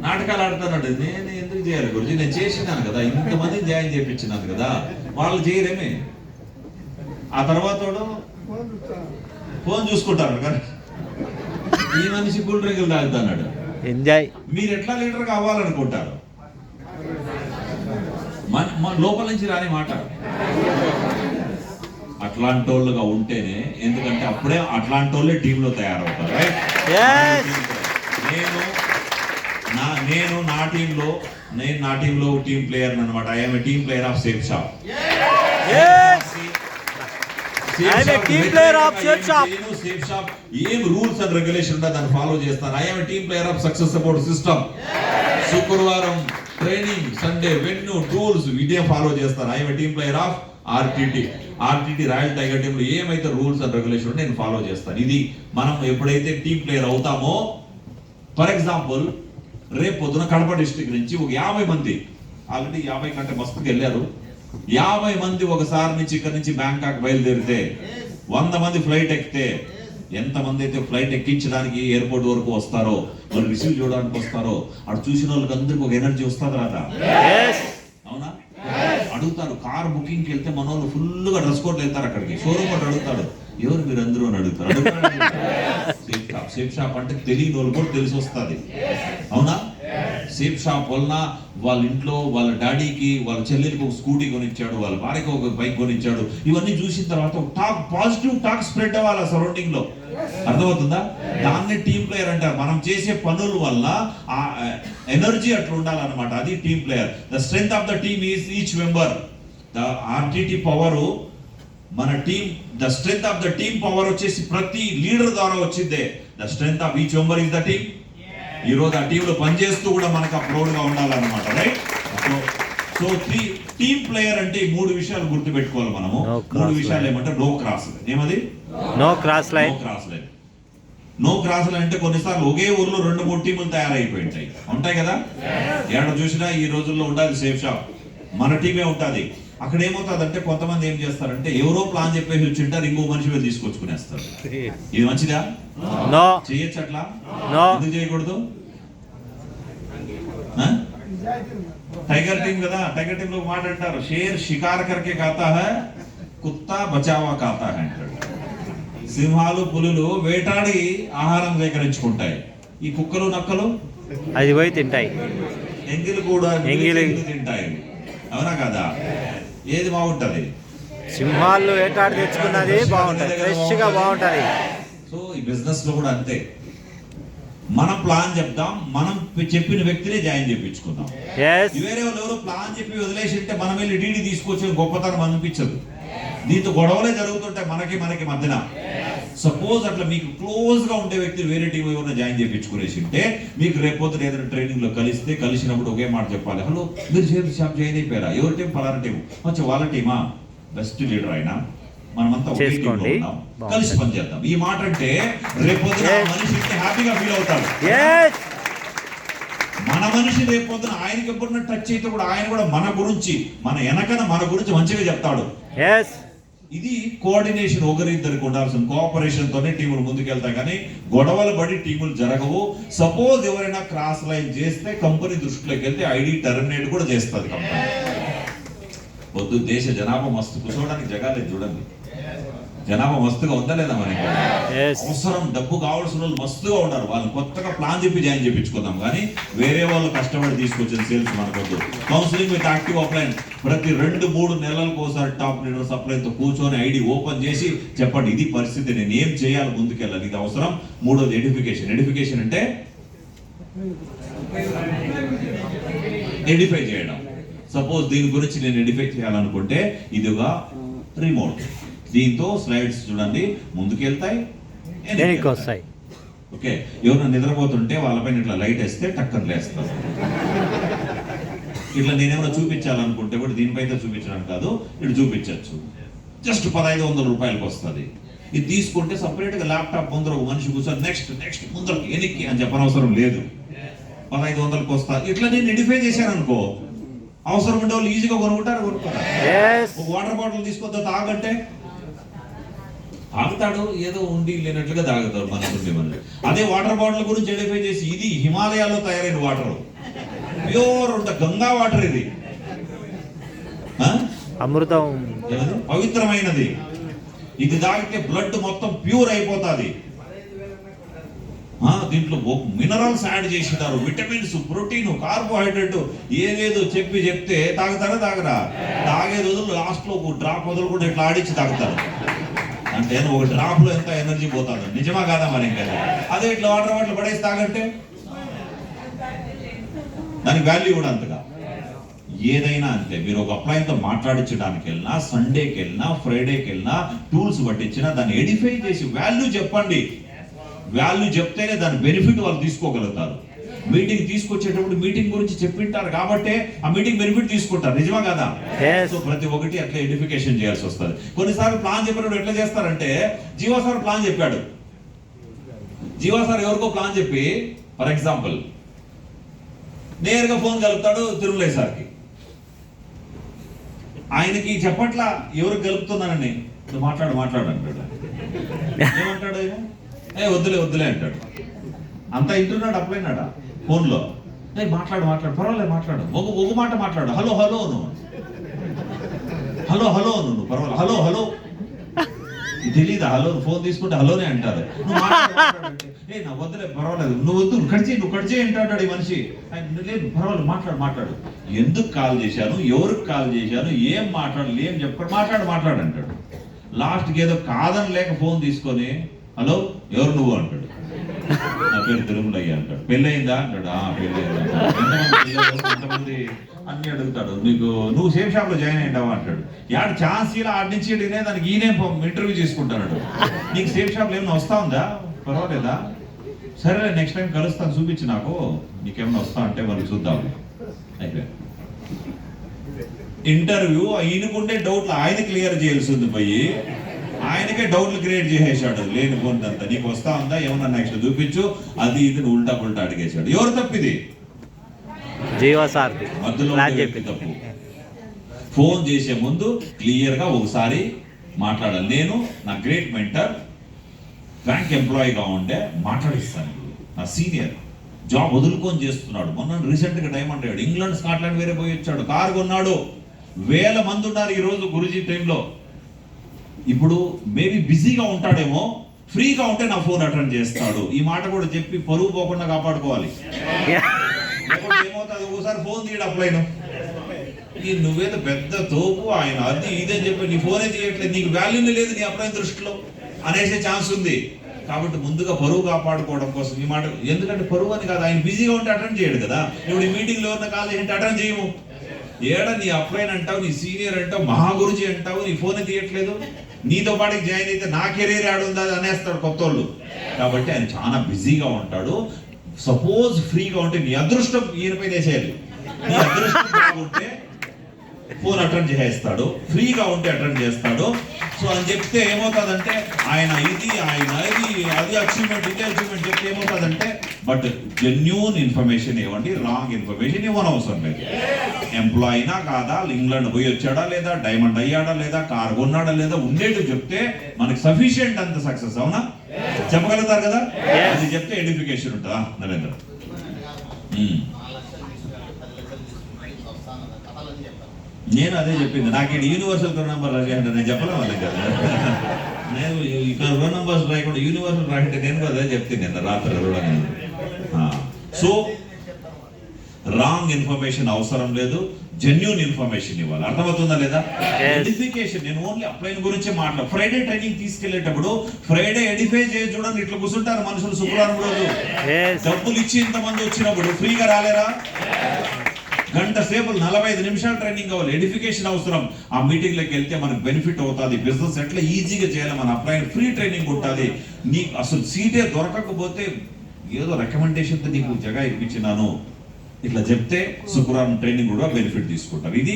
నాటకాలు ఆడుతున్నాడు. నేను ఎందుకు చేయాలి గురించి? నేను చేసినాను కదా, ఇంతమంది జాయిన్ చేయించినాను కదా, వాళ్ళు చేయరేమే. ఆ తర్వాత వాడు ఫోన్ చూసుకుంటారు కదా, ఈ మనిషి కూల్ డ్రింకులు తాగుతున్నాడు. ఎంజాయ్. మీరు ఎట్లా లీడర్ కావాలనుకుంటారు? లోపల నుంచి రాని మాట. అట్లాంటి వాళ్ళుగా ఉంటేనే, ఎందుకంటే అప్పుడే అట్లాంటి వాళ్ళే టీంలో తయారవుతారు. నేను నా టీంలో టీం ప్లేయర్ అనమాట. I'm a team player of safe shop. ఏం రూల్స్ అండ్ రెగ్యులేషన్ ఉంటే దాన్ని ఫాలో చేస్తాను. I'm a team player of success support system. శుక్రవారం ట్రైనింగ్, సండే వెన్యూ టూల్స్ ఇదే ఫాలో చేస్తాను. I'm a team player of RTT royal tiger టీంలో ఏమైతే rules and regulation నేను ఫాలో చేస్తాను. ఇది మనం ఎప్పుడైతే టీం ప్లేయర్ అవుతామో, ఫర్ ఎగ్జాంపుల్ రేపు పొద్దున కడప డిస్ట్రిక్ట్ నుంచి ఒక 50 మంది ఆల్రెడీ 50 కంటే మస్తుకు వెళ్ళారు. 50 మంది ఒకసారి నుంచి ఇక్కడ నుంచి బ్యాంకాక్ బయలుదేరితే 100 మంది ఫ్లైట్ ఎక్కితే ఎంతమంది అయితే ఫ్లైట్ ఎక్కించడానికి ఎయిర్పోర్ట్ వరకు వస్తారో, వాళ్ళు రిసీవ్ చేయడానికి వస్తారో, అటు చూసిన వాళ్ళకి అందరికి ఒక ఎనర్జీ వస్తుంది రాదా? అవునా? అడుగుతారు. కార్ బుకింగ్కి వెళ్తే మన వాళ్ళు ఫుల్గా డ్రెస్ కోట్లు వెళ్తారు అక్కడికి. షోరూమ్ కూడా అడుగుతాడు, ఎవరు మీరు అందరూ అని అడుగుతారు. సేఫ్ షాప్ అంటే తెలియని వాళ్ళు కూడా తెలిసి వస్తుంది. అవునా? సేఫ్ షాప్ వలన వాళ్ళ ఇంట్లో వాళ్ళ డాడీకి, వాళ్ళ చెల్లెలికి ఒక స్కూటీ కొనిచ్చాడు, వాళ్ళ భార్యకి ఒక బైక్ కొనిచ్చాడు. ఇవన్నీ చూసిన తర్వాత ఒక టాక్, పాజిటివ్ టాక్ స్ప్రెడ్ అవ్వాలి ఆ సరౌండింగ్ లో. అర్థమవుతుందా? దాన్ని టీమ్ ప్లేయర్ అంటారు. మనం చేసే పనుల వల్ల ఆ ఎనర్జీ అట్లా ఉండాలన్నమాట. అది team player. The strength of the team is each member. The RTT power మన team, the strength of the team power వచ్చేసి ప్రతి లీడర్ ద్వారా వచ్చిందే. The strength of each member is the team. ఈ రోజు ఆ టీంలో పనిచేస్తూ కూడా మనకు ఆ ప్రౌడ్ గా ఉండాలన్నమాట. రైట్? సో టీమ్ ప్లేయర్ అంటే 3 విషయాలు గుర్తు పెట్టుకోవాలి మనము. 3 విషయాలు ఏమంటే నో క్రాస్. ఏమది? No cross line. No cross line అంటే కొన్నిసార్లు ఒకే ఊర్లో 2-3 టీములు తయారైపోయి ఉంటాయి కదా. ఎక్కడ చూసినా ఈ రోజుల్లో ఉండాలి సేఫ్ షాప్, మన టీమే ఉంటుంది. అక్కడ ఏమవుతుందంటే కొంతమంది ఏం చేస్తారంటే ఎవరో ప్లాన్ చెప్పేసి వచ్చింటారు, ఇంకో మనిషి మీద తీసుకొచ్చుకునేస్తారు. ఇది మంచిదా? నో. చేయొచ్చు అట్లా? ఎందుకు చేయకూడదు? టైగర్ టీం కదా, టైగర్ టీం లో మాట అంటారు, షేర్ షికార్ కర్కే ఖాతా హై, కుత్తా బచావా ఖాతా హై అంటాడు. సింహాలు పులులు వేటాడి ఆహారం సేకరించుకుంటాయి, ఈ కుక్కలు నక్కలు అది పోయి తింటాయి. ఎంగిలు కూడా తింటాయి. అవునా కదా? ఏది బాగుంటది? సింహాలు వేటాడి తెచ్చుకున్నది బాగుంటది, ఫ్రెష్ గా బాగుంటది. సో ఈ బిజినెస్ లో కూడా అంతే. మనం ప్లాన్ చెప్తాం, మనం చెప్పిన వ్యక్తినే జాయిన్ చేయించుకుందాం. వేరే వాళ్ళు ఎవరో ప్లాన్ చెప్పి వదిలేసి ఉంటే మనం వెళ్ళి డీడీ తీసుకొచ్చి గొప్పతనం అనిపించదు. దీంతో గొడవలే జరుగుతుంటాయి మనకి మధ్యన. సపోజ్ అట్లా మీకు క్లోజ్ గా ఉండే వ్యక్తి వేరే టీం ఎవరైనా జాయిన్ చేయించుకునేసి ఉంటే మీకు రేపొద్దున ఏదైనా ట్రైనింగ్ లో కలిసినప్పుడు ఒకే మాట చెప్పాలి, హలో మీరు షాప్ జాయిన్ అయిపోయారా? ఎవరి టీం? పలానా టీం. వచ్చి వాళ్ళ టీమా? బెస్ట్ లీడర్ అయినా మనమంతా ఒకే టీంలో ఉన్నాం, కలిసి పనిచేద్దాం. ఈ మాట అంటే రేపొద్దున మనిషి హ్యాపీగా ఫీల్ అవుతాడు. మన మనిషి రేపొద్దున ఆయనకి ఎప్పుడన్నా టచ్ అయితే కూడా ఆయన కూడా మన గురించి, మన వెనకన మన గురించి మంచిగా చెప్తాడు. ఇది కోఆర్డినేషన్ ఒకరిద్దరికి ఉండాల్సిన కోఆపరేషన్ తోనే టీములు ముందుకెళ్తాయి, కానీ గొడవలు పడి టీములు జరగవు. సపోజ్ ఎవరైనా క్రాస్ లైన్ చేస్తే కంపెనీ దృష్టిలోకి వెళ్తే ఐడి టర్మినేట్ కూడా చేస్తుంది కంపెనీ. పొద్దు దేశ జనాభా మస్తు కూర్చోవడానికి జగాలేదు చూడండి. జనాభా మస్తుగా ఉందా లేదా? మనకి అవసరం డబ్బు కావాల్సిన వాళ్ళు మస్తుగా ఉన్నారు. వాళ్ళు కొత్తగా ప్లాన్ చెప్పి జాయిన్ చేయించుకుందాం, కానీ వేరే వాళ్ళు కష్టపడి తీసుకొచ్చిన సేల్స్ మనకొద్దు. కౌన్సిలింగ్ విత్ యాక్టివ్ అప్లైన్ ప్రతి 2-3 నెలలకు ఒకసారి టాప్ లీడర్స్ అప్లైన్తో కూర్చొని ఐడి ఓపెన్ చేసి చెప్పండి, ఇది పరిస్థితి, నేను ఏం చేయాలి, ముందుకెళ్ళాలి, ఇది అవసరం. 3వది ఎడిఫికేషన్. ఎడిఫికేషన్ అంటే ఎడిఫై చేయడం. సపోజ్ దీని గురించి నేను ఎడిఫై చేయాలనుకుంటే ఇదిగా రిమోట్, దీంతో స్లైడ్స్ చూడండి ముందుకెళ్తాయి, వస్తాయి. ఓకే, ఎవరైనా నిద్రపోతుంటే వాళ్ళపైన ఇట్లా లైట్ వేస్తే టక్కన లేస్తారు. ఇట్లా నేనేమైనా చూపించాలనుకుంటే కూడా దీనిపైన చూపించడానికి కాదు, ఇటు చూపించవచ్చు. జస్ట్ 1500 రూపాయలకు వస్తుంది. ఇది తీసుకుంటే సపరేట్గా ల్యాప్టాప్ ముందర ఒక మనిషి కూర్చొని నెక్స్ట్ ముందరకి ఎనికి అని చెప్పనవసరం లేదు, 1500కి వస్తా. ఇట్లా నేను ఎడిఫై చేశాను అనుకో, అవసరం ఉండే వాళ్ళు ఈజీగా కొనుక్కుంటారు. ఒక వాటర్ బాటిల్ తీసుకొద్దా తాగంటే తాగుతాడు, ఏదో ఉండి లేనట్లుగా తాగుతాడు మనకు. అదే వాటర్ బాటిల్ గురించి ఎడిఫై చేసి ఇది హిమాలయాల్లో తయారైన వాటర్, ప్యూర్ గంగా వాటర్, ఇది అమృతం, పవిత్రమైనది, ఇది తాగితే బ్లడ్ మొత్తం ప్యూర్ అయిపోతుంది. దీంట్లో మినరల్స్ యాడ్ చేసినారు, విటమిన్స్, ప్రోటీన్, కార్బోహైడ్రేట్, ఏదేదో చెప్తే తాగుతారా? తాగరా? తాగే రోజులు లాస్ట్ లో ఒక డ్రాప్ వదలకుండా ఇట్లా ఆడించి తాగుతారు. అంటే ఒక డ్రాప్ లో ఎంత ఎనర్జీ పోతుంది, నిజమా కాదా? మరి ఇంకా అదే ఇట్లా వాటర్ బాటిల్ పడేసి తాగంటే దానికి వాల్యూ కూడా అంతగా. ఏదైనా అంతే, మీరు ఒక అప్లైన్తో మాట్లాడించడానికి వెళ్ళినా, సండేకి వెళ్ళినా, ఫ్రైడేకి వెళ్ళినా, టూల్స్ పట్టించినా దాన్ని ఎడిఫై చేసి వాల్యూ చెప్పండి. వాల్యూ చెప్తేనే దాని బెనిఫిట్ వాళ్ళు తీసుకోగలుగుతారు. మీటింగ్ తీసుకొచ్చేటప్పుడు మీటింగ్ గురించి చెప్పింటారు కాబట్టి ఆ మీటింగ్ బెనిఫిట్ తీసుకుంటారు, నిజమా కదా? సో ప్రతి ఒక్కటి అట్లా ఎడిఫికేషన్ చేయాల్సి వస్తుంది. కొన్నిసార్లు ప్లాన్ చెప్పినప్పుడు ఎట్లా చేస్తారంటే, జీవా సార్ ప్లాన్ చెప్పాడు, జీవా సార్ ఎవరికో ప్లాన్ చెప్పి, ఫర్ ఎగ్జాంపుల్ నేరుగా ఫోన్ కలుపుతాడు తిరుమలయ్య సార్కి, ఆయనకి చెప్పట్లా ఎవరు గెలుపుతున్నానని, నువ్వు మాట్లాడు అంటాడు. ఏమంటాడు ఆయన? వద్దులే అంటాడు. అంతా ఇంటున్నాడు అప్లైనాడా ఫోన్లో. మాట్లాడు పర్వాలేదు మాట్లాడు, ఒక మాట మాట్లాడు, హలో నువ్వు నువ్వు పర్వాలేదు హలో తెలీదా? హలో ఫోన్ తీసుకుంటే హలోనే అంటారు. నువ్వు నా వద్దులే పర్వాలేదు, నువ్వు కట్ చేయి అంటాడు ఈ మనిషి. లేదు పర్వాలేదు మాట్లాడు. ఎందుకు కాల్ చేశాను, ఎవరికి కాల్ చేశాను, ఏం మాట్లాడాలి, ఏం చెప్పాడు, మాట్లాడు అంటాడు. లాస్ట్కి ఏదో కాదని లేక ఫోన్ తీసుకొని హలో ఎవరు నువ్వు అంటాడు. నా పేరు తిరుమలయ్య అంటాడు. పెళ్ళయిందా అంటాడు. పెళ్ళయిందా. ఎంతమంది అన్ని అడుగుతాడు. నువ్వు సేమ్ షాప్ లో జాయిన్ అయ్యావా అంటాడు. యాడ్ ఛాన్స్ ఇలా ఆడి నుంచి దానికి ఈయనే ఇంటర్వ్యూ చేసుకుంటాడు. నీకు సేమ్ షాప్ లో ఏమైనా వస్తా ఉందా, పర్వాలేదా, సరే నెక్స్ట్ టైం కలుస్తాను, చూపించి నాకు నీకేమైనా వస్తా అంటే మరి చూద్దాం అయిపోయా. ఇంటర్వ్యూ ఈయనకుండే డౌట్లు ఆయన క్లియర్ చేయాల్సింది పోయి ఆయనకే డౌట్లు క్రియేట్ చేసేసాడు. లేని పొందంతా నీకు వస్తా ఉందా, ఏమన్నా నెక్స్ట్ చూపించు, అది ఇది ఉల్టా అడిగేశాడు. ఎవరు తప్పిది? మధ్యలో తప్పు. ఫోన్ చేసే ముందు క్లియర్ గా ఒకసారి మాట్లాడాలి. నేను నా గ్రేట్ మెంటర్ బ్యాంక్ ఎంప్లాయీగా ఉండే మాట్లాడిస్తాను. నా సీనియర్ జాబ్ వదులుకొని చేస్తున్నాడు. మొన్న రీసెంట్ గా టైం అంటాడు, ఇంగ్లాండ్ స్కాట్లాండ్ వేరే పోయి వచ్చాడు, కారు కొన్నాడు. 1000 మంది ఉన్నారు ఈ రోజు గురుజీ టైంలో. ఇప్పుడు మేబీ బిజీగా ఉంటాడేమో, ఫ్రీగా ఉంటే నా ఫోన్ అటెండ్ చేస్తాడు. ఈ మాట కూడా చెప్పి పరువు పోకుండా కాపాడుకోవాలి. ఏమవుతుంది, ఒకసారి ఫోన్ తీయడం అప్లైను, నువ్వేదో పెద్ద తోపు, ఆయన అది ఇదని చెప్పి నీ ఫోనే తీయట్లేదు, నీకు వాల్యూనే లేదు నీ అప్లైన్ దృష్టిలో అనేసే ఛాన్స్ ఉంది. కాబట్టి ముందుగా పరువు కాపాడుకోవడం కోసం ఈ మాట. ఎందుకంటే పరువు అని కాదు, ఆయన బిజీగా ఉంటే అటెండ్ చేయడు కదా. ఇప్పుడు ఈ మీటింగ్లో ఉన్న కాల్ చేసి అటెండ్ చేయము. ఏడా నీ అప్లైన్ అంటావు, నీ సీనియర్ అంటావు, మహాగురుజీ అంటావు, నీ ఫోనే తీయట్లేదు, నీతో పాటు జాయిన్ అయితే నా కెరీర్ ఆడుందా అనేస్తాడు కొత్త వాళ్ళు. కాబట్టి ఆయన చాలా బిజీగా ఉంటాడు. సపోజ్ ఫ్రీగా ఉంటే నీ అదృష్టం ఈయనపై వేసేయాలి. నీ అదృష్టం బాగుంటే ఫోన్ అటెండ్ చేస్తాడు, ఫ్రీగా ఉంటే అటెండ్ చేస్తాడు. సో అని చెప్తే ఏమవుతుందంటే ఆయన అది అచీవ్మెంట్ ఇది అచీవ్మెంట్ చెప్తే ఏమవుతుందంటే, బట్ జెన్యూన్ ఇన్ఫర్మేషన్ ఇవ్వండి, రాంగ్ ఇన్ఫర్మేషన్ ఇవ్వనవసరం లేదు. ఎంప్లాయీనా కాదా, ఇంగ్లాండ్ పోయి వచ్చాడా లేదా, డైమండ్ అయ్యాడా లేదా, కార్ కొన్నాడా లేదా, ఉండేట్టు చెప్తే మనకి సఫిషియంట్ అంత సక్సెస్. అవునా? చెప్పగలుగుతారు కదా? అది చెప్తే ఎడిఫికేషన్ ఉంటుందా నరేంద్ర? నేను అదే చెప్పింది. నాకు ఇక్కడ యూనివర్సల్ రోల్ నెంబర్ రాసి అంటే నేను చెప్పలే వాళ్ళకి కదా. నేను ఇక్కడ రోల్ నెంబర్స్ రాయకుండా యూనివర్సల్ రాయంటే నేను కూడా అదే చెప్తే నిన్న రాత్రి కూడా. సో రాంగ్ ఇన్ఫర్మేషన్ అవసరం లేదు, జెన్యూన్ ఇన్ఫర్మేషన్ ఇవ్వాలి. అర్థమవుతుందా లేదా? ఎడిఫికేషన్. నేను ఓన్లీ అప్లైన్ గురించి మాట్లాడు. ఫ్రైడే ట్రైనింగ్ తీసుకెళ్లేటప్పుడు ఫ్రైడే ఎడిఫై చేసి చూడండి, ఇట్లా కూర్చుంటారు మనుషులు. శుక్రవారం రోజు డబ్బులు ఇచ్చి ఇంతమంది వచ్చినప్పుడు ఫ్రీగా రాలేరా? గంట సేపు 45 నిమిషాలు ట్రైనింగ్ కావాలి, ఎడిఫికేషన్ అవసరం. ఆ మీటింగ్లోకి వెళ్తే మనకు బెనిఫిట్ అవుతుంది. బిజినెస్ ఎట్లా ఈజీగా చేయాలి, మన అప్లైన్ ఫ్రీ ట్రైనింగ్ ఉంటుంది. నీకు అసలు సీటే దొరకకపోతే ఏదో రికమెండేషన్తో నీకు జగ ఇప్పించినాను ఇట్లా చెప్తే శుక్రవారం ట్రైనింగ్ కూడా బెనిఫిట్ తీసుకుంటారు. ఇది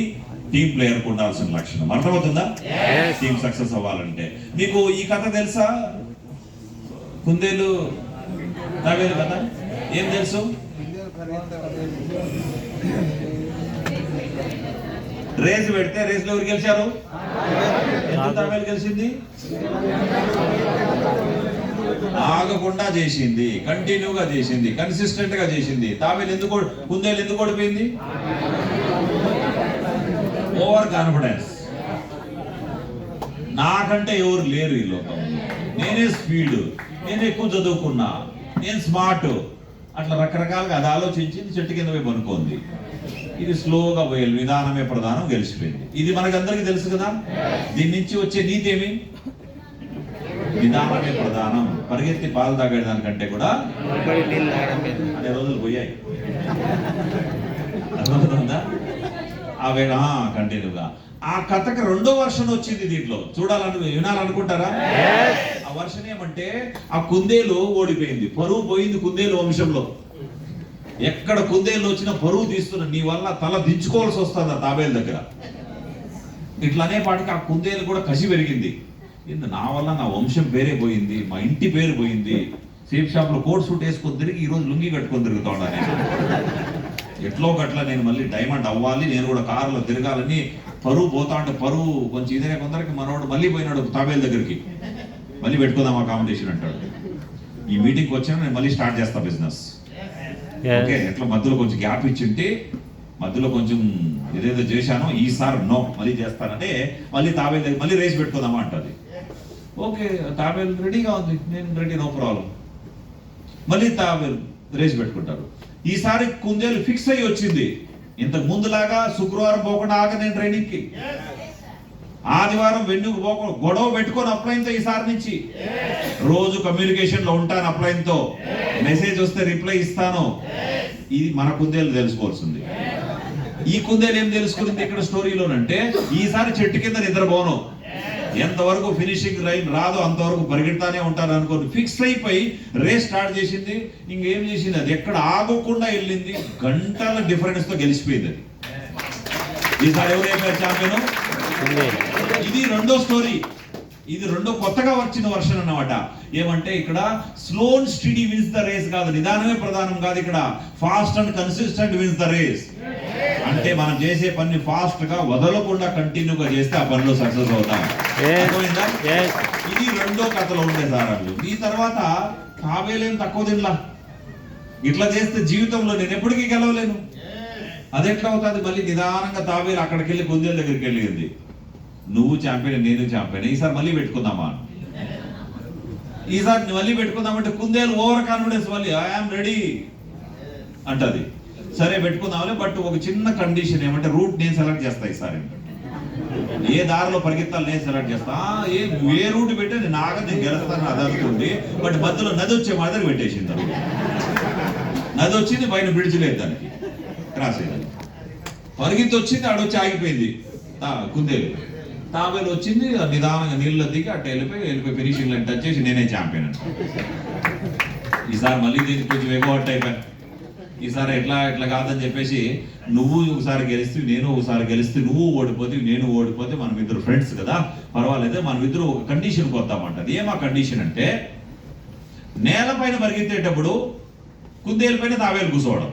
టీమ్ ప్లేయర్కి ఉండాల్సిన లక్షణం. అర్థమవుతుందా? టీమ్ సక్సెస్ అవ్వాలంటే. మీకు ఈ కథ తెలుసా? కుందేలు తావేలు కదా, ఏం తెలుసు? రేస్ పెడితే రేస్లో ఎవరు గెలిచారు? ఎందుకు తావేలు గెలిచింది? ఆగకుండా చేసింది, కంటిన్యూగా చేసింది, కన్సిస్టెంట్ గా చేసింది. తావేలు ఎందుకు, కుందేలు ఎందుకు ఓడిపోయింది? Over confidence. నాకంటే ఎవరు లేరు ఈ లోకంలో, నేనే స్పీడ్, నేను ఎక్కువ చదువుకున్నా, నేను స్మార్ట్, అట్లా రకరకాలుగా అది ఆలోచించింది. చెట్టు కింద పోయి పనుకుంది. ఇది స్లోగా పోయాలి, నిదానమే ప్రధానం, గెలిచిపోయింది. ఇది మనకందరికీ తెలుసు కదా. దీని నుంచి వచ్చే నీతి ఏమి? నిదానమే ప్రధానం. పరిగెత్తి పాలు తాగేదానికంటే కూడా అనే రోజులు పోయాయి. అర్థమవుతుందా? అవే కంటిన్యూగా. ఆ కథకు 2వ వర్షన్ వచ్చింది. దీంట్లో వినాలనుకుంటారా? ఆ వర్షన్ ఏమంటే, ఆ కుందేలు ఓడిపోయింది, పరువు పోయింది కుందేలు వంశంలో. ఎక్కడ కుందేలు వచ్చినా పరువు తీస్తున్నా, నీ వల్ల తల దించుకోవాల్సి వస్తుంది ఆ తాబేలు దగ్గర. ఇట్లానే పాటికి ఆ కుందేలు కూడా కసి పెరిగింది. నా వల్ల నా వంశం పేరే పోయింది, మా ఇంటి పేరు పోయింది. సేఫ్ షాప్ లో కోట్ సూట్ వేసుకొని తిరిగి ఈ రోజు లుంగి కట్టుకొని తిరుగుతా ఉన్నాను. ఎట్లో గట్లా నేను మళ్ళీ డైమండ్ అవ్వాలి, నేను కూడా కారులో తిరగాలని పరువు పోతా అంటే పరువు కొంచెం ఇదే కొందరికి మనవాడు మళ్ళీ పోయినాడు తాబేలు దగ్గరికి, మళ్ళీ పెట్టుకుందాం ఆ కాంపిటీషన్ అంటాడు. ఈ మీటింగ్కి వచ్చినా నేను మళ్ళీ స్టార్ట్ చేస్తా బిజినెస్. ఓకే, ఎట్లా మధ్యలో కొంచెం గ్యాప్ ఇచ్చింటే మధ్యలో కొంచెం ఏదేదో చేశానో ఈసారి నో మళ్ళీ చేస్తానంటే మళ్ళీ తాబేలు దగ్గర మళ్ళీ రేస్ పెట్టుకుందామా అంటది. ఓకే, తాబేలు రెడీగా ఉంది, నేను రెడీ, నో ప్రాబ్లం. మళ్ళీ తాబేలు రేస్ పెట్టుకుంటారు. ఈసారి కుందేలు ఫిక్స్ అయ్యి వచ్చింది. ఇంతకు ముందులాగా శుక్రవారం పోకుండా ఆగ నేను ట్రైనింగ్కి, ఆదివారం వెన్నుకు పోకుండా గొడవ పెట్టుకొని అప్లైన్తో ఈసారి నుంచి రోజు కమ్యూనికేషన్ లో ఉంటాను. అప్లైన్తో మెసేజ్ వస్తే రిప్లై ఇస్తాను. ఇది మన కుందేలు తెలుసుకోవాల్సింది. ఈ కుందేలు ఏం తెలుసుకుంది ఇక్కడ స్టోరీలోనంటే, ఈసారి చెట్టు కింద నిద్రపోను, ఎంతవరకు ఫినిషింగ్ లైన్ రాదో అంతవరకు పరిగెడతానే ఉంటాను అనుకోని ఫిక్స్ అయిపోయి రేస్ స్టార్ట్ చేసింది. ఇంకేం చేసింది, అది ఎక్కడ ఆగకుండా వెళ్ళింది, గంటల డిఫరెన్స్ తో గెలిచిపోయింది. అది ఈసారి ఎవరైపోయారు ఛాంపియన్? ఇది రెండో స్టోరీ, ఇది రెండో కొత్తగా వచ్చిన వర్షన్ అన్నమాట. ఏమంటే ఇక్కడ slow and steady wins the race కాదు, నిదానమే ప్రధానం కాదు, ఇక్కడ fast and consistent wins the race. అంటే మనం చేసే పని ఫాస్ట్ గా వదలకుండా కంటిన్యూగా చేస్తే ఆ పనిలో సక్సెస్ అవుతాం. ఇది రెండో కథలో ఉండే సారాలు. ఈ తర్వాత తాబేలేం తక్కువ తినలా, ఇట్లా చేస్తే జీవితంలో నేను ఎప్పటికీ గెలవలేను, అది ఎట్లా అవుతుంది? మళ్ళీ నిదానంగా తాబేలు అక్కడికి వెళ్ళి కుందేలు దగ్గరికి వెళ్ళింది. నువ్వు ఛాంపియన్, నేను ఛాంపియన్, ఈసారి మళ్ళీ పెట్టుకుందామా, ఈసారి మళ్ళీ పెట్టుకుందామంటే కుందేలు ఓవర్ కాన్ఫిడెన్స్, మళ్ళీ ఐఎమ్ రెడీ అంటది. సరే పెట్టుకుందామని, బట్ ఒక చిన్న కండిషన్ ఏమంటే రూట్ నేను సెలెక్ట్ చేస్తా ఈసారి, ఏ దారిలో పరిగెత్తాలి నేను సెలెక్ట్ చేస్తా. ఏ రూట్ పెట్టే నేను నేను గెలుస్తాను అది అనుకుంది. బట్ మధ్యలో నది వచ్చే మాదిరి పెట్టేసింది. నది వచ్చింది, పైన బ్రిడ్జ్ లేదు, దానికి క్రాస్ అయ్యింది. పరిగెత్తి వచ్చింది, ఆడొచ్చి ఆగిపోయింది కుందేలు. తాబేలు వచ్చింది, నిదానంగా నీళ్ళ దిగి అట్ట వెళ్ళిపోయి ఫినిషింగ్ లైన్ టచ్ చేసి నేనే ఛాంపియన్ అంట. ఈసారి మళ్ళీ దీనికి కొంచెం ఎగవట్ అయిపోయాను. ఈసారి ఎట్లా కాదని చెప్పేసి, నువ్వు ఒకసారి గెలిస్తే నేను ఒకసారి గెలిస్తే, నువ్వు ఓడిపోతే నేను ఓడిపోతే మనం ఇద్దరు ఫ్రెండ్స్ కదా, పర్వాలేదు, మనం ఇద్దరు ఒక కండిషన్కి వద్దామంటది. ఏమా కండిషన్ అంటే, నేలపైన పరిగెత్తేటప్పుడు కుందేలు పైన తాబేలు కూర్చోవడం,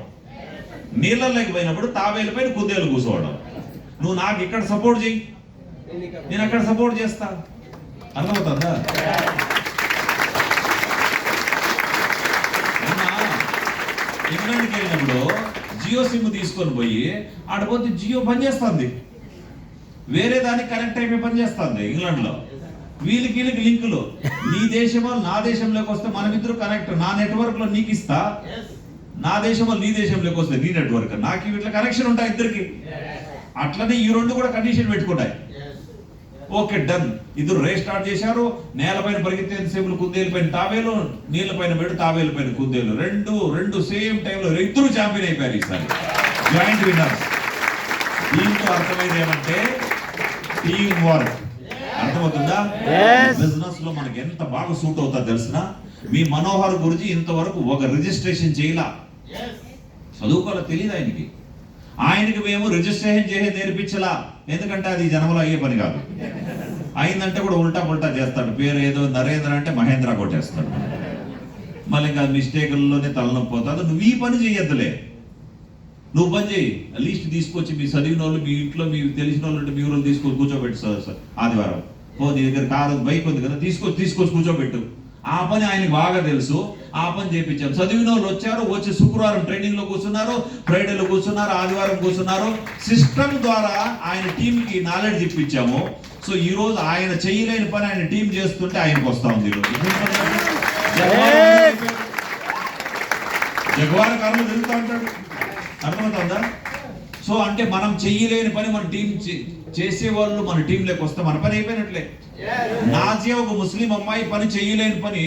నీళ్ళలోకి పోయినప్పుడు తాబేలు పైన కుందేలు కూర్చోవడం. నువ్వు నాకు ఇక్కడ సపోర్ట్ చెయ్యి, నేను అక్కడ సపోర్ట్ చేస్తా. అర్థమవుతుందా? ఇంగ్లాండ్కి వెళ్ళినప్పుడు జియో సిమ్ తీసుకొని పోయి ఆడపోతే జియో పనిచేస్తుంది, వేరే దానికి కనెక్ట్ అయిపోయి పనిచేస్తుంది ఇంగ్లాండ్ లో. వీళ్ళకి లింకులు, నీ దేశమో నా దేశంలోకి వస్తే మనమిద్దరు కనెక్ట్, నా నెట్వర్క్ లో నీకు ఇస్తా, నా దేశంలో నీ దేశంలోకి వస్తే నీ నెట్వర్క్, నాకు ఇట్లా కనెక్షన్ ఉంటాయి ఇద్దరికి. అట్లనే ఈ రెండు కూడా కండిషన్ పెట్టుకుంటాయి. Okay, done. ఇద్దరు రేస్ స్టార్ట్ చేశారు. నేలపైన పరిగెత్తేసేపులు కుందేలు పైన తాబేలు, నీళ్ళ పైన పెడు తాబేలు పైన కుందేలు, రెండు సేమ్ టైంలో ఇద్దరు ఛాంపియన్ అయిపోయారు ఈసారి, జాయింట్ విన్నర్స్. దీంతో అర్థమైంది ఏమంటే టీమ్ వర్క్. అర్థమవుతుందా? బిజినెస్ లో మనకి ఎంత బాగా సూట్ అవుతా తెలిసిన, మీ మనోహర్ గురించి ఇంతవరకు ఒక రిజిస్ట్రేషన్ చేయలా, చదువుకోవాలో తెలియదు ఆయనకి మేము రిజిస్ట్రేషన్ చేసే నేర్పించలా. ఎందుకంటే అది జనంలో అయ్యే పని కాదు. అయిందంటే కూడా ఉల్టా చేస్తాడు. పేరు ఏదో నరేంద్ర అంటే మహేంద్ర కొట్టేస్తాడు. మళ్ళీ ఇంకా మిస్టేకుల్లోనే తలనొప్పి పోతుంది. నువ్వు ఈ పని చేయొద్దులే, నువ్వు పని చేయి. లిస్ట్ తీసుకొచ్చి మీ చదివిన వాళ్ళు, మీ ఇంట్లో మీకు తెలిసిన వాళ్ళు ఉంటే మీ ఊళ్ళో తీసుకొని కూర్చోబెట్టు. సార్ ఆదివారం నీ దగ్గర కారు బైక్ ఉంది కదా, తీసుకొచ్చి కూర్చోబెట్టు. ఆ పని ఆయనకి బాగా తెలుసు, ఆ పని చేయించాం. చదివిన వాళ్ళు వచ్చి శుక్రవారం ట్రైనింగ్ లో కూర్చున్నారు, ఫ్రైడేలో కూర్చున్నారు, ఆదివారం కూర్చున్నారు. సిస్టమ్ ద్వారా ఆయన టీంకి నాలెడ్జ్ ఇప్పించాము. సో ఈ రోజు ఆయన చేయలేని పని ఆయన టీం చేస్తుంటే ఆయనకు వస్తా ఉంది. జగవార కాలంలో తిరుగుతూ ఉంటాడు. అర్థమవుతుందా? సో అంటే మనం చెయ్యలేని పని మన టీం చేసే వాళ్ళు మన టీంలోకి వస్తే మన పని అయిపోయినట్లే. నాజియా ఒక ముస్లిం అమ్మాయి పని చేయలేని పని,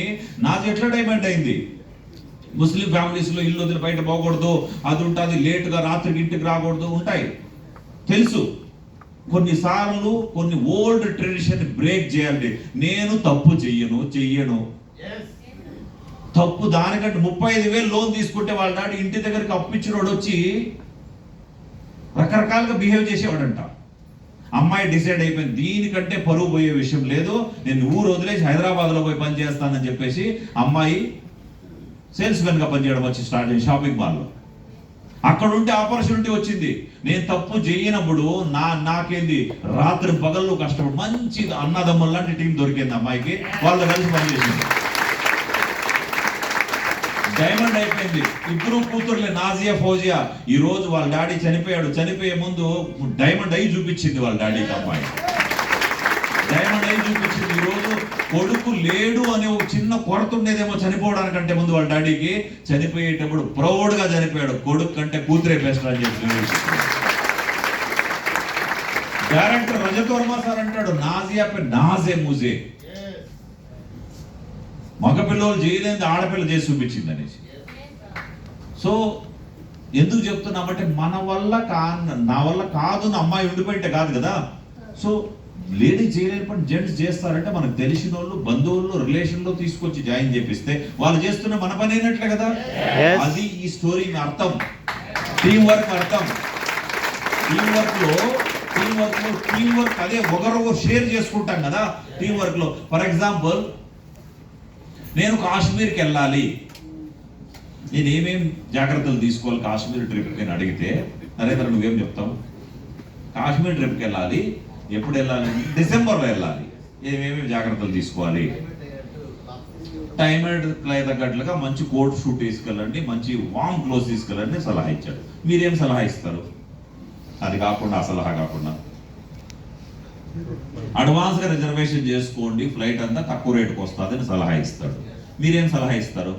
నాజియా ఎట్లా డైమండ్ అయింది. ముస్లిం ఫ్యామిలీస్ లో ఇల్లు వదిలి బయట పోకూడదు, అది ఉంటుంది, లేటుగా రాత్రికి ఇంటికి రాకూడదు ఉంటాయి తెలుసు. కొన్నిసార్లు కొన్ని ఓల్డ్ ట్రెడిషన్ బ్రేక్ చేయాలి. నేను తప్పు చెయ్యను తప్పు దానికంటే 35,000 లోన్ తీసుకుంటే వాళ్ళ డాడీ ఇంటి దగ్గరికి అప్పించినోడు వచ్చి రకరకాలుగా బిహేవ్ చేసేవాడంట. అమ్మాయి డిసైడ్ అయిపోయింది, దీనికంటే పరువు పోయే విషయం లేదు, నేను ఊరు వదిలేసి హైదరాబాద్లో పోయి పని చేస్తానని చెప్పేసి అమ్మాయి సేల్స్ మెన్ గా పనిచేయడం వచ్చి స్టార్ట్ చేసి షాపింగ్ మాల్లో. అక్కడ ఉంటే ఆపర్చునిటీ వచ్చింది. నేను తప్పు చేయనప్పుడు నాకేంది రాత్రి పగళ్ళు కష్టపడి మంచి అన్నదమ్ముల లాంటి టీం దొరికింది అమ్మాయికి, వాళ్ళు కలిసి పనిచేసింది. డైమండ్ అయిపోయింది. ఇద్దరు కూతుర్లే, నాజియా ఫౌజియా. ఈ రోజు వాళ్ళ డాడీ చనిపోయాడు. చనిపోయే ముందు డైమండ్ అయి చూపించింది వాళ్ళ డాడీకి అమ్మాయి. డైమండ్ అయి చూపించింది. ఈ రోజు కొడుకు లేడు అనే ఒక చిన్న కొరత ఉండేదేమో చనిపోవడానికంటే ముందు వాళ్ళ డాడీకి. చనిపోయేటప్పుడు ప్రౌడ్ గా చనిపోయాడు, కొడుకు కంటే కూతురే బెస్ట్ అని చెప్పి. డైరెక్టర్ రజత్ వర్మ సార్ అంటాడు, నాజియా పే నాజే ముజే, మగపిల్లలు చేయలేని ఆడపిల్ల చేసి చూపించింది అనేసి. సో ఎందుకు చెప్తున్నామంటే మన వల్ల నా వల్ల కాదు నా అమ్మాయి ఉండిపోయింటే కాదు కదా. సో లేడీస్ చేయలేని పని జెంట్స్ చేస్తారంటే మనకు తెలిసిన వాళ్ళు, బంధువులు, రిలేషన్లో తీసుకొచ్చి జాయిన్ చేపిస్తే వాళ్ళు చేస్తున్న మన పని అయినట్లే కదా. అది ఈ స్టోరీ అర్థం, టీం వర్క్ అర్థం. టీం వర్క్ అదే ఒకరొకరు షేర్ చేసుకుంటాం కదా టీం వర్క్ లో. ఫర్ ఎగ్జాంపుల్, నేను కాశ్మీర్కి వెళ్ళాలి, నేను ఏమేమి జాగ్రత్తలు తీసుకోవాలి కాశ్మీర్ ట్రిప్కి అని అడిగితే, నరేంద్ర నువ్వేం చెప్తావు? కాశ్మీర్ ట్రిప్కి వెళ్ళాలి, ఎప్పుడు వెళ్ళాలి? డిసెంబర్లో వెళ్ళాలి, ఏమేమి జాగ్రత్తలు తీసుకోవాలి? టైం తగ్గట్లుగా మంచి కోట్ షూట్ తీసుకెళ్ళండి, మంచి వామ్ క్లోత్ తీసుకెళ్ళండి సలహా ఇచ్చాడు. మీరేం సలహా ఇస్తారు? అది కాకుండా ఆ సలహా కాకుండా అడ్వాన్స్గా రిజర్వేషన్ చేసుకోండి, ఫ్లైట్ అంతా తక్కువ రేటుకు వస్తుంది అని సలహా ఇస్తాడు. మీరేం సలహా ఇస్తారు?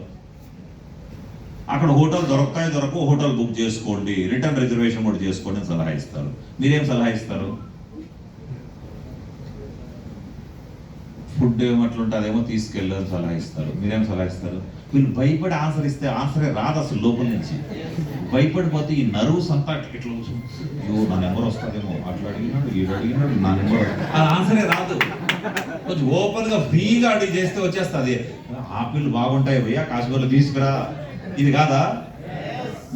అక్కడ హోటల్ దొరకవు, హోటల్ బుక్ చేసుకోండి, రిటర్న్ రిజర్వేషన్ కూడా చేసుకోండి అని సలహా ఇస్తారు. మీరేం సలహా ఇస్తారు? ఫుడ్ ఏమట్లుంటుందేమో తీసుకెళ్ళని సలహా ఇస్తారు. మీరేం సలహా ఇస్తారు? వీళ్ళు భయపడి ఆన్సర్ ఇస్తే ఆన్సరే రాదు అసలు లోపల నుంచి. భయపడిపోతే ఈ నర్వ్స్ అంతా ఇట్లా అయ్యో నా నెంబర్ వస్తుందేమో, అట్లా అడిగినాడు, వీడు అడిగినాడు, నా నెంబర్, ఆ ఆన్సరే రాదు. కొంచెం ఓపెన్ గా ఫ్రీగా అడిగి చేస్తే వచ్చేస్తుంది. ఆపిల్ బాగుంటాయి భయ్యా, కాశ్మీర్లో తీసుకురా, ఇది కాదా?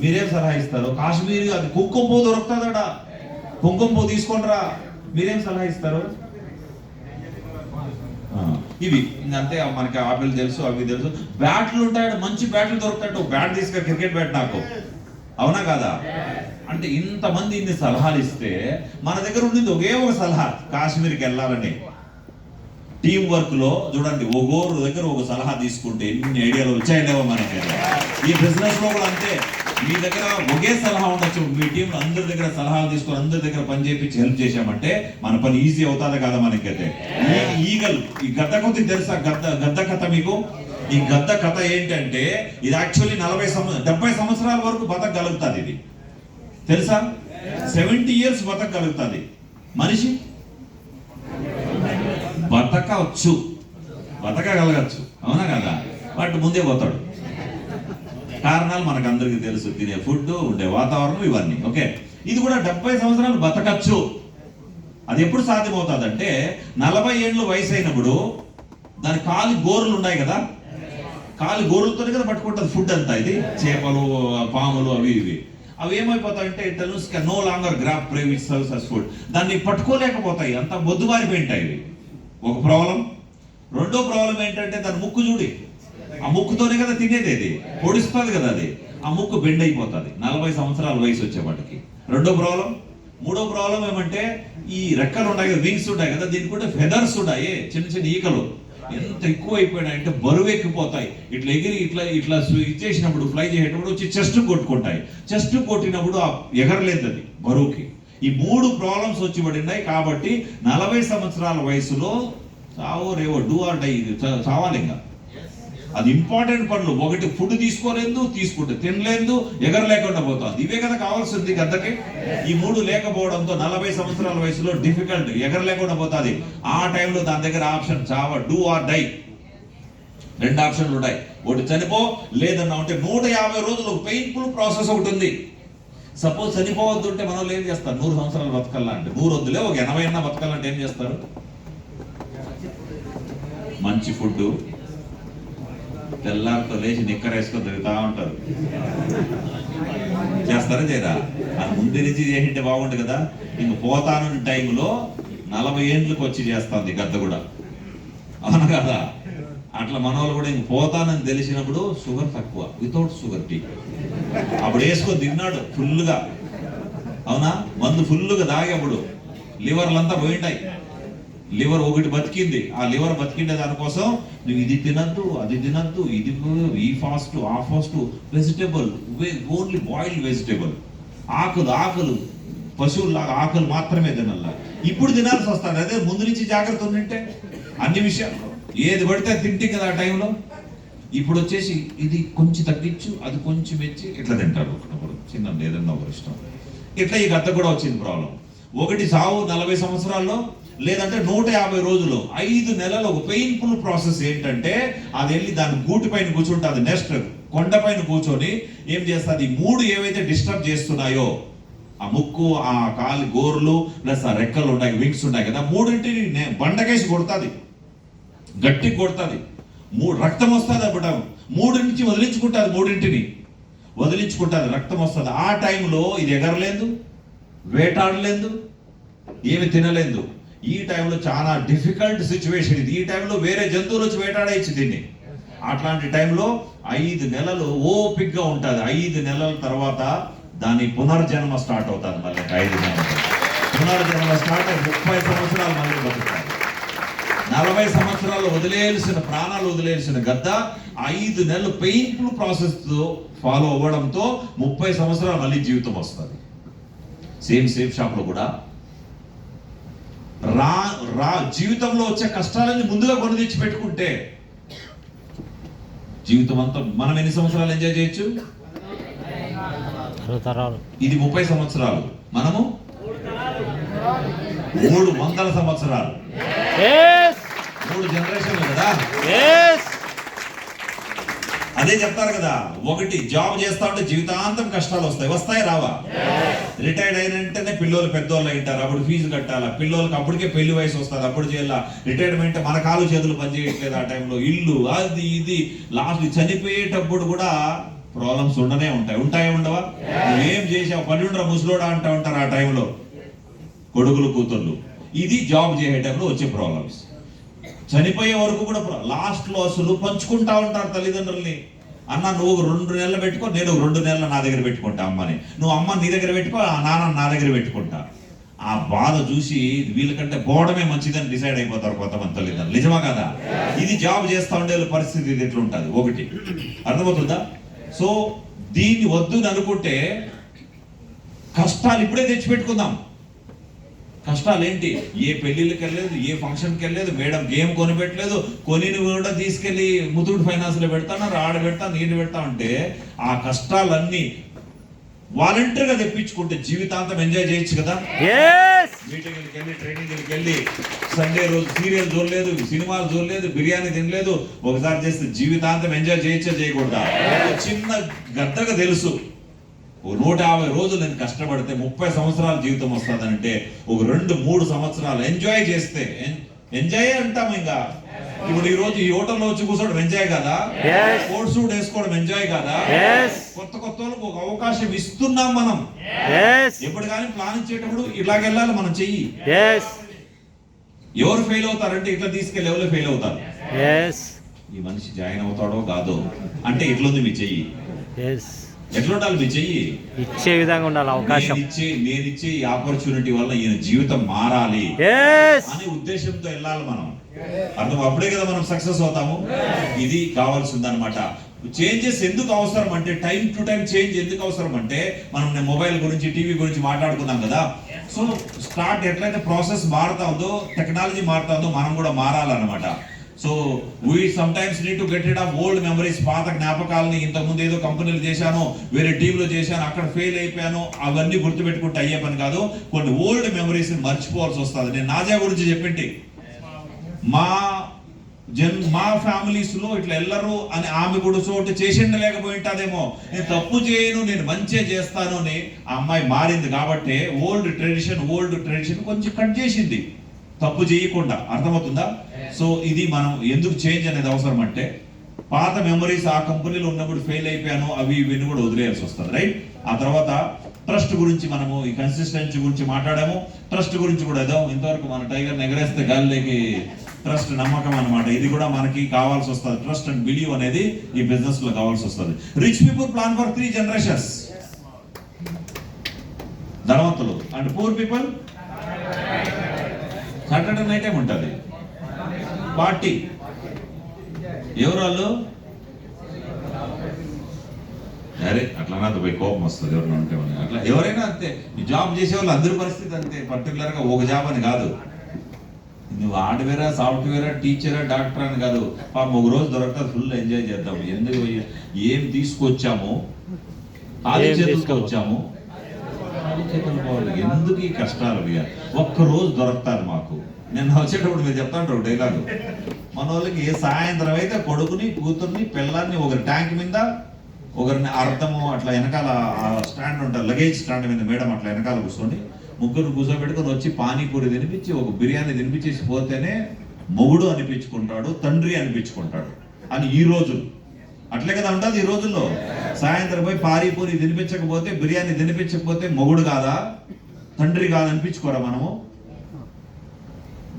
మీరేం సలహా ఇస్తారు? కాశ్మీర్ అది కుంకుమ పువ్వు దొరుకుతుందట, కుంకుమ పువ్వు తీసుకుంటారా, మీరేం సలహా ఇస్తారు? ఇవి అంతే. మనకి ఆపిల్ తెలుసు, అవి తెలుసు. బ్యాట్లు ఉంటాయి, మంచి బ్యాట్లు దొరుకుతాడు, బ్యాట్ తీసుకురా, క్రికెట్ బ్యాట్ నాకు, అవునా కాదా? అంటే ఇంతమంది ఇన్ని సలహాలు ఇస్తే మన దగ్గర ఉండింది ఒకే ఒక సలహా, కాశ్మీర్కి వెళ్ళాలని. టీం వర్క్ లో చూడండి, ఒక్కొరు దగ్గర ఒక సలహా తీసుకుంటే ఎన్ని ఐడియాలు వచ్చాయలేవో మనకి. ఈ బిజినెస్ లో కూడా అంతే, మీ దగ్గర ఒకే సలహా ఉండొచ్చు, మీ టీం అందరి దగ్గర సలహాలు తీసుకొని అందరి దగ్గర పని చేయించి హెల్ప్ చేశామంటే మన పని ఈజీ అవుతుందా కదా మనకైతే. ఈగల్, ఈ గద్ద కొద్ది తెలుసా గద్ద కథ మీకు? ఈ గద్ద కథ ఏంటంటే ఇది యాక్చువల్లీ 70 సంవత్సరాల వరకు బతకగలుగుతుంది. ఇది తెలుసా? 70 years బతకగలుగుతుంది మనిషి. బతకగలగచ్చు, అవునా కదా? బట్ ముందే పోతాడు. కారణాలు మనకు అందరికీ తెలుసు, తినే ఫుడ్, ఉండే వాతావరణం, ఇవన్నీ. ఓకే, ఇది కూడా 70 సంవత్సరాలు బతకచ్చు. అది ఎప్పుడు సాధ్యమవుతుందంటే 40 ఏళ్ళు వయసు అయినప్పుడు దాని కాలి గోర్లు ఉన్నాయి కదా, కాలి గోర్లతోనే కదా పట్టుకుంటుంది ఫుడ్ అంతా. ఇది చేపలు, పాములు, అవి ఇవి. అవి ఏమైపోతాయంటే no longer grab prey which serves as food. దాన్ని పట్టుకోలేకపోతాయి, అంత బొద్దుబారిపోయింటాయి. ఇవి ఒక ప్రాబ్లం. రెండో ప్రాబ్లం ఏంటంటే దాని ముక్కు చూడి, ఆ ముక్కుతోనే కదా తినేది, అది పొడిస్తుంది కదా, అది ఆ ముక్కు బెండ్ అయిపోతుంది 40 సంవత్సరాల వయసు వచ్చేవాటికి. రెండో ప్రాబ్లం. మూడో ప్రాబ్లం ఏమంటే ఈ రెక్కలు ఉన్నాయి కదా, వింగ్స్ ఉంటాయి కదా, దీనికి కూడా ఫెదర్స్ ఉన్నాయి, చిన్న చిన్న ఈకలు. ఎంత ఎక్కువ అయిపోయినాయంటే బరువు ఎక్కిపోతాయి. ఇట్లా ఎగిరి ఇట్లా ఇచ్చేసినప్పుడు, ఫ్లై చేసేటప్పుడు వచ్చి చెస్ట్ కొట్టుకుంటాయి. చెస్ట్ కొట్టినప్పుడు ఆ ఎగరలేదు అది బరువుకి. ఈ 3 ప్రాబ్లమ్స్ వచ్చి పడినాయి. కాబట్టి 40 సంవత్సరాల వయసులో చావో రేవో డూ ఆర్ డై, చావాలి. ఇంకా అది ఇంపార్టెంట్ పనులు. ఒకటి ఫుడ్ తీసుకోలేదు, తీసుకుంటే తినలేదు, ఎగరలేకుండా పోతుంది. ఇవే కదా కావాల్సింది గద్దకి. ఈ 3 లేకపోవడంతో 40 సంవత్సరాల వయసులో డిఫికల్ట్, ఎగరలేకుండా పోతుంది. ఆ టైంలో దాని దగ్గర ఆప్షన్ చావ, డూ ఆర్ డై. 2 ఆప్షన్లు ఉన్నాయి, ఒకటి చనిపో, లేదన్నా ఉంటే 150 రోజులు పెయిన్ఫుల్ ప్రాసెస్ ఒకటి ఉంది. సపోజ్ చనిపోవద్దు అంటే మనం ఏం చేస్తారు? 100 సంవత్సరాలు బతకాలంటే, 100 వద్దులే, ఒక 80 అన్నా బతకాలంటే ఏం చేస్తారు? మంచి ఫుడ్, తెల్లారితో లేచి నిక్కర వేసుకొని తిరుగుతూ ఉంటారు. చేస్తారా చేయరా? అది ముందు నుంచి చేసింటే బాగుంటుంది కదా. ఇంక పోతాను టైంలో 40 ఏళ్ళకి వచ్చి చేస్తుంది గద్ద కూడా, అవును కదా? అట్లా మన వాళ్ళు కూడా ఇంక పోతానని తెలిసినప్పుడు షుగర్ తక్కువ, వితౌట్ షుగర్ టీ అప్పుడు వేసుకొని తిన్నాడు ఫుల్గా. అవునా, మందు ఫుల్గా తాగి అప్పుడు లివర్లంతా పోయింటాయి. లివర్ ఒకటి బతికింది, ఆ లివర్ బతికిండే దానికోసం నువ్వు ఇది తినద్దు, అది తినద్దు, ఇది ఈ ఫాస్ట్ ఆ fast, vegetable only boiled vegetable, ఆకులు పశువుల్లాగా ఆకులు మాత్రమే తినాల. ఇప్పుడు తినాల్సి వస్తుంది. అదే ముందు నుంచి జాగ్రత్త ఉండింటే అన్ని విషయాలు ఏది పడితే తింటే కదా ఆ టైంలో. ఇప్పుడు వచ్చేసి ఇది కొంచెం తగ్గించు, అది కొంచెం ఇచ్చి ఇట్లా తింటారు ఒకప్పుడు చిన్న ఏదన్నా ఒక ఇష్టం. ఇట్లా ఈ గద్ద కూడా వచ్చింది ప్రాబ్లం. ఒకటి సావు 40 సంవత్సరాల్లో, లేదంటే 150 రోజులు, 5 నెలలు ఒక పెయిన్ఫుల్ ప్రాసెస్. ఏంటంటే అది వెళ్ళి దాని గూటి పైన కూర్చుంటుంది, నెక్స్ట్ కొండ పైన కూర్చొని ఏం చేస్తుంది, ఈ 3 ఏవైతే డిస్టర్బ్ చేస్తున్నాయో, ఆ ముక్కు, ఆ కాలి గోర్లు ప్లస్ ఆ రెక్కలు ఉన్నాయి, వింగ్స్ ఉన్నాయి కదా, 3 బండకేసి కొడుతుంది, గట్టి కొడుతుంది. రక్తం వస్తుంది అప్పుడు 3 నుంచి వదిలించుకుంటుంది, 3 వదిలించుకుంటుంది, రక్తం వస్తుంది. ఆ టైంలో ఇది ఎగరలేదు, వేటాడలేదు, ఏమి తినలేదు. ఈ టైంలో చాలా డిఫికల్ట్ సిచ్యువేషన్ ఇది. ఈ టైంలో వేరే జంతువులు వచ్చి వేటాడేయచ్చు దీన్ని. అట్లాంటి టైంలో 5 నెలలు ఓపిక్గా ఉంటుంది. 5 నెలల తర్వాత దాని పునర్జన్మ స్టార్ట్ అవుతుంది. మళ్ళీ 5 నెలలు పునర్జన్మ స్టార్ట్ అయ్యి 30 సంవత్సరాలు మళ్ళీ బతుకుతారు. 40 సంవత్సరాలు వదిలేయాల్సిన ప్రాణాలు వదిలేయాల్సిన గద్ద 5 నెలలు పెయిన్ఫుల్ ప్రాసెస్ ఫాలో అవ్వడంతో 30 సంవత్సరాలు మళ్ళీ జీవితం వస్తుంది. సేమ్ షాప్ లో కూడా జీవితంలో వచ్చే కష్టాలని ముందుగా కొని తెచ్చి పెట్టుకుంటే జీవితం అంతా మనం ఎన్ని సంవత్సరాలు ఎంజాయ్ చేయొచ్చు? ఇది 30 సంవత్సరాలు, మనము 300 సంవత్సరాలు, 3 జనరేషన్లు కదా. అదే చెప్తారు కదా, ఒకటి జాబ్ చేస్తా ఉంటే జీవితాంతం కష్టాలు వస్తాయి రావా? రిటైర్డ్ అయిన వెంటనే పిల్లలు పెద్దోళ్ళు అయింటారు, అప్పుడు ఫీజు కట్టాలా, పిల్లలకి అప్పటికే పెళ్లి వయసు వస్తుంది, అప్పుడు చేయాలా. రిటైర్మెంట్ మన కాలు చేతులు పనిచేయట్లేదు ఆ టైంలో, ఇల్లు అది ఇది. లాస్ట్ చనిపోయేటప్పుడు కూడా ప్రాబ్లమ్స్ ఉంటాయి ఉండవా? నువ్వేం చేసావు, పడిరా ముసలోడా అంటా ఉంటారు ఆ టైంలో కొడుకులు కూతుర్లు. ఇది జాబ్ చేసే టైంలో వచ్చే ప్రాబ్లమ్స్. చనిపోయే వరకు కూడా లాస్ట్ లో అసలు పంచుకుంటా ఉంటారు తల్లిదండ్రుల్ని. అన్న నువ్వు 2 నెలలు పెట్టుకో, నేను 2 నెలలు నా దగ్గర పెట్టుకుంటా అమ్మని, నువ్వు అమ్మ నీ దగ్గర పెట్టుకో, ఆ నాన్న నా దగ్గర పెట్టుకుంటా. ఆ బాధ చూసి వీళ్ళకంటే పోవడమే మంచిదని డిసైడ్ అయిపోతారు కొంతమంది తల్లిదండ్రులు. నిజమా కదా? ఇది జాబ్ చేస్తా ఉండే పరిస్థితి ఇది ఎట్లుంటుంది ఒకటి. అర్థమవుతుందా? సో దీన్ని వద్దు అనుకుంటే కష్టాలు ఇప్పుడే తెచ్చిపెట్టుకుందాం. కష్టాలు ఏంటి? ఏ పెళ్లిళ్ళకి వెళ్ళలేదు, ఏ ఫంక్షన్కి వెళ్ళలేదు, మేడం గేమ్ కొనిపెట్టలేదు, కొని కూడా తీసుకెళ్లి ముతూట్ ఫైనాన్స్ లో పెడతాను, ఆడ పెడతా, నేను పెడతా ఉంటే ఆ కష్టాలన్నీ వాలంటీర్గా తెప్పించుకుంటే జీవితాంతం ఎంజాయ్ చేయొచ్చు కదా. మీటింగ్కి వెళ్ళి ట్రైనింగ్కి వెళ్ళి సండే రోజు సీరియల్ చూడలేదు, సినిమాలు చూడలేదు, బిర్యానీ తినలేదు, ఒకసారి చేస్తే జీవితాంతం ఎంజాయ్ చేయకూడదా? చిన్న గద్దగా తెలుసు 150 రోజులు నేను కష్టపడితే 30 సంవత్సరాల జీవితం వస్తుందంటే ఒక 2-3 సంవత్సరాలు ఎంజాయ్ చేస్తే ఎంజాయ్ అంటాం. ఇంకా ఇప్పుడు ఈ రోజు ఈ హోటల్లో వచ్చి కూర్చోవడం ఎంజాయ్ కదా, కోట్ సూట్ వేసుకోవడం ఎంజాయ్ కదా, కొత్త వాళ్ళకు ఒక అవకాశం ఇస్తున్నాం మనం. ఎప్పుడు కానీ ప్లాన్ ఇచ్చేటప్పుడు ఇలాగెళ్ళాలి మనం చెయ్యి. ఎవరు ఫెయిల్ అవుతారంటే ఇట్లా తీసుకెళ్ళి ఎవరు ఫెయిల్ అవుతారు. ఈ మనిషి జాయిన్ అవుతాడో కాదో అంటే ఇట్లుంది మీ చెయ్యి, ఎట్లుండాలి మీ చెయ్యి, ఇచ్చే విధంగా ఉండాలి అవకాశం. నేను ఇచ్చే ఈ ఆపర్చునిటీ వల్ల ఈయన జీవితం మారాలి అనే ఉద్దేశంతో వెళ్ళాలి మనం. అర్థం అప్పుడే కదా మనం సక్సెస్ అవుతాము. ఇది కావాల్సింది అనమాట. చేంజెస్ ఎందుకు అవసరం అంటే, టైం టు టైం చేంజ్ ఎందుకు అవసరం అంటే, మనం మొబైల్ గురించి టీవీ గురించి మాట్లాడుకున్నాం కదా. సో స్టార్ట్ ఎట్లయితే ప్రాసెస్ మారుతా ఉందో, టెక్నాలజీ మారుతా ఉందో మనం కూడా మారాలన్నమాట. So we sometimes need to get rid of old memories. పాత జ్ఞాపకాలని, ఇంతకుముందు ఏదో కంపెనీలు చేశాను, వేరే టీంలో చేశాను, అక్కడ ఫెయిల్ అయిపోయాను, అవన్నీ గుర్తుపెట్టుకుంటే అయ్యే పని కాదు. కొన్ని ఓల్డ్ మెమరీస్ మర్చిపోవాల్సి వస్తుంది. నేను నాజా గురించి చెప్పింటి, మా ఫ్యామిలీస్ లో ఇట్లా వెళ్ళరు అని ఆమె కూడా చోటు చేసిండ లేకపోయింటాదేమో. నేను తప్పు చేయను, నేను మంచిగా చేస్తాను అని ఆ అమ్మాయి మారింది కాబట్టి ఓల్డ్ ట్రెడిషన్ కొంచెం కట్ చేసింది, తప్పు చేయకుండా. అర్థమవుతుందా? సో ఇది మనం ఎందుకు చేంజ్ అనేది అవసరం అంటే, పాత మెమరీస్ ఆ కంపెనీలో ఉన్నప్పుడు ఫెయిల్ అయిపోయాను అవి ఇవన్నీ కూడా వదిలేయాల్సి వస్తుంది, రైట్? ఆ తర్వాత ట్రస్ట్ గురించి మనము ఈ కన్సిస్టెన్సీ గురించి మాట్లాడాము. ట్రస్ట్ గురించి కూడా ఏదో ఇంతవరకు మన టైగర్ ఎగరేస్తే గాలిలోకి ట్రస్ట్ నమ్మకం అన్నమాట. ఇది కూడా మనకి కావాల్సి వస్తుంది. ట్రస్ట్ అండ్ బిలీవ్ అనేది ఈ బిజినెస్ లో కావాల్సి వస్తుంది. Rich people plan for 3 generations. ధనవంతులు and poor people Saturday night ఏముంటుంది పార్టీ. ఎవరు వాళ్ళు? అరే అట్లా నాతో పోయి కోపం వస్తుంది ఎవరైనా ఉంటే. అట్లా ఎవరైనా అంతే. ఈ జాబ్ చేసే వాళ్ళు అందరి పరిస్థితి అంతే. పర్టికులర్ గా ఒక జాబ్ అని కాదు. నువ్వు హార్డ్వేరా, సాఫ్ట్వేరా, టీచరా, డాక్టర్ అని కాదు. పాపం ఒక రోజు దొరకదు, ఫుల్ ఎంజాయ్ చేద్దాం. ఎందుకు ఏం తీసుకొచ్చాము, ఖాళీ చేతులతో వచ్చాము, ఖాళీ చేతులు పోవాలి. ఎందుకు ఈ కష్టాలు? ఒక్క రోజు దొరుకుతారు మాకు. నేను వచ్చేటప్పుడు మీరు చెప్తాను డైలాగు. మన వాళ్ళకి ఏ సాయంత్రం అయితే కొడుకుని, కూతుర్ని, పిల్లల్ని ఒకరి ట్యాంక్ మీద, ఒకరిని అర్థము అట్లా వెనకాల స్టాండ్ ఉంటారు, లగేజ్ స్టాండ్ మీద మేడం అట్లా వెనకాల కూర్చొని ముగ్గురు కూర్చోబెట్టుకొని వచ్చి పానీపూరి తినిపించి ఒక బిర్యానీ తినిపించేసి పోతేనే మొగుడు అనిపించుకుంటాడు, తండ్రి అనిపించుకుంటాడు అని ఈ రోజు. అట్లే కదా ఉంటుంది ఈ రోజుల్లో. సాయంత్రం పోయి పానీపూరి తినిపించకపోతే, బిర్యానీ తినిపించకపోతే మొగుడు కాదా, తండ్రి కాదా అనిపించుకోరా మనము?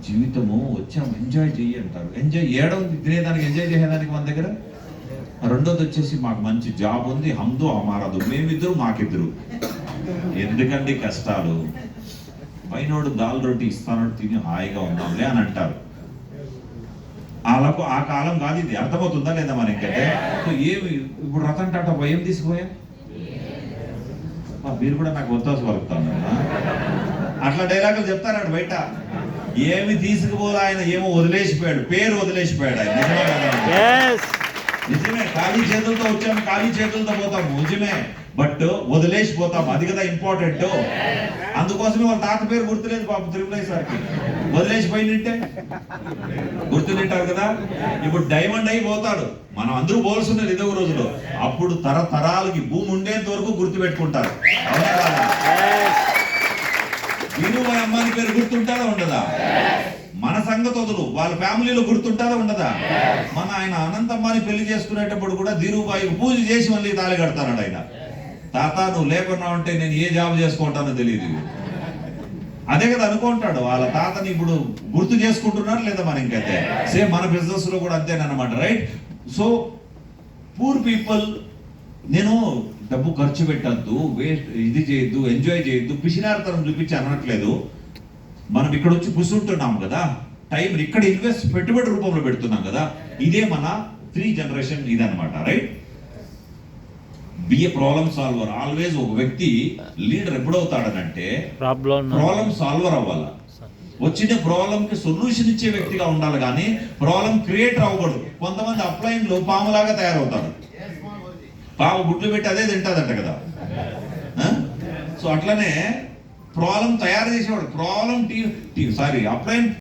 జీవితము వచ్చాము ఎంజాయ్ చెయ్యి అంటారు. ఎంజాయ్ ఏడవది తినేదానికి, ఎంజాయ్ చేసేదానికి మన దగ్గర. రెండోది వచ్చేసి మాకు మంచి జాబ్ ఉంది, హమ్దు అమారదు, మేమిద్దరు మాకిద్దరు. ఎందుకండి కష్టాలు? పైనోడు దాల్ రొట్టి ఇస్తానోడు తిని హాయిగా ఉన్నాంలే అని అంటారు. వాళ్ళకు ఆ కాలం కాదు ఇది. అర్థమవుతుందా లేదా మనకైతే? ఏమి ఇప్పుడు రతన్ టాటా ఏం తీసుకుపోయా? మీరు కూడా నాకు ఒత్తాసు పలుకుతాను. అట్లా డైలాగులు చెప్తారు బయట. ఏమి తీసుకుపోలే ఆయన, ఏమో వదిలేసిపోయాడు, పేరు వదిలేసిపోయాడు ఆయన. నిజమే కదా? నిజమే. ఖాళీ చేతులతో వచ్చాము, ఖాళీ చేతులతో పోతాము, నిజమే. బట్ వదిలేసిపోతాము, అది కదా ఇంపార్టెంట్. అందుకోసమే వాళ్ళ తాత పేరు గుర్తులేదు పాపం తిరుమలయ్య సార్కి. వదిలేసిపోయిందంటే గుర్తునింటారు కదా. ఇప్పుడు డైమండ్ అయిపోతాడు. మనం అందరూ పోల్చున్నది ఇదో రోజులో. అప్పుడు తరతరాలకి భూమి ఉండేంత వరకు గుర్తు పెట్టుకుంటారు. వినుబాయ్ అమ్మాని పేరు గుర్తుంటారా ఉండదా? మన సంగతి వదులు, వాళ్ళ ఫ్యామిలీలో గుర్తుంటారా ఉండదా? మన ఆయన అనంతమ్మాని పెళ్లి చేసుకునేటప్పుడు కూడా ధీరుబాయికి పూజ చేసి మళ్ళీ తాళి కడతాడు ఆయన. తాత నువ్వు లేకున్నా ఉంటే నేను ఏ జాబ్ చేసుకుంటానో తెలియదు. అదే కదా అనుకుంటాడు. వాళ్ళ తాతని ఇప్పుడు గుర్తు చేసుకుంటున్నారు లేదా మన ఇంకైతే. సేమ్ మన బిజినెస్ లో కూడా అంతేనమాట, రైట్? సో పూర్ పీపుల్, నేను డబ్బు ఖర్చు పెట్టద్దు, వేస్ట్ ఇది చేయొద్దు, ఎంజాయ్ చేయొద్దు, పిసినారితనం చూపించి అనట్లేదు. మనం ఇక్కడ వచ్చి కూర్చుంటున్నాం కదా, టైం ఇక్కడ ఇన్వెస్ట్ పెట్టుబడి రూపంలో పెడుతున్నాం కదా. ఇదే మన 3 generation ఇదనమాట, రైట్? బి ఏ ప్రాబ్లమ్ సాల్వర్. ఆల్వేస్ ఒక వ్యక్తి లీడర్ ఎప్పుడవుతాడనంటే ప్రాబ్లమ్ సాల్వర్ అవ్వాలి. వచ్చిన ప్రాబ్లం కి సొల్యూషన్ ఇచ్చే వ్యక్తిగా ఉండాలి, కానీ ప్రాబ్లం క్రియేటర్ అవ్వకూడదు. కొంతమంది అప్లైన్లు పాములాగా తయారవుతారు. పాము గుడ్లు పెట్టి అదే తింటాదంట కదా. సో అట్లనే ప్రాబ్లం తయారు చేసేవాడు, ప్రాబ్లం అప్లైన్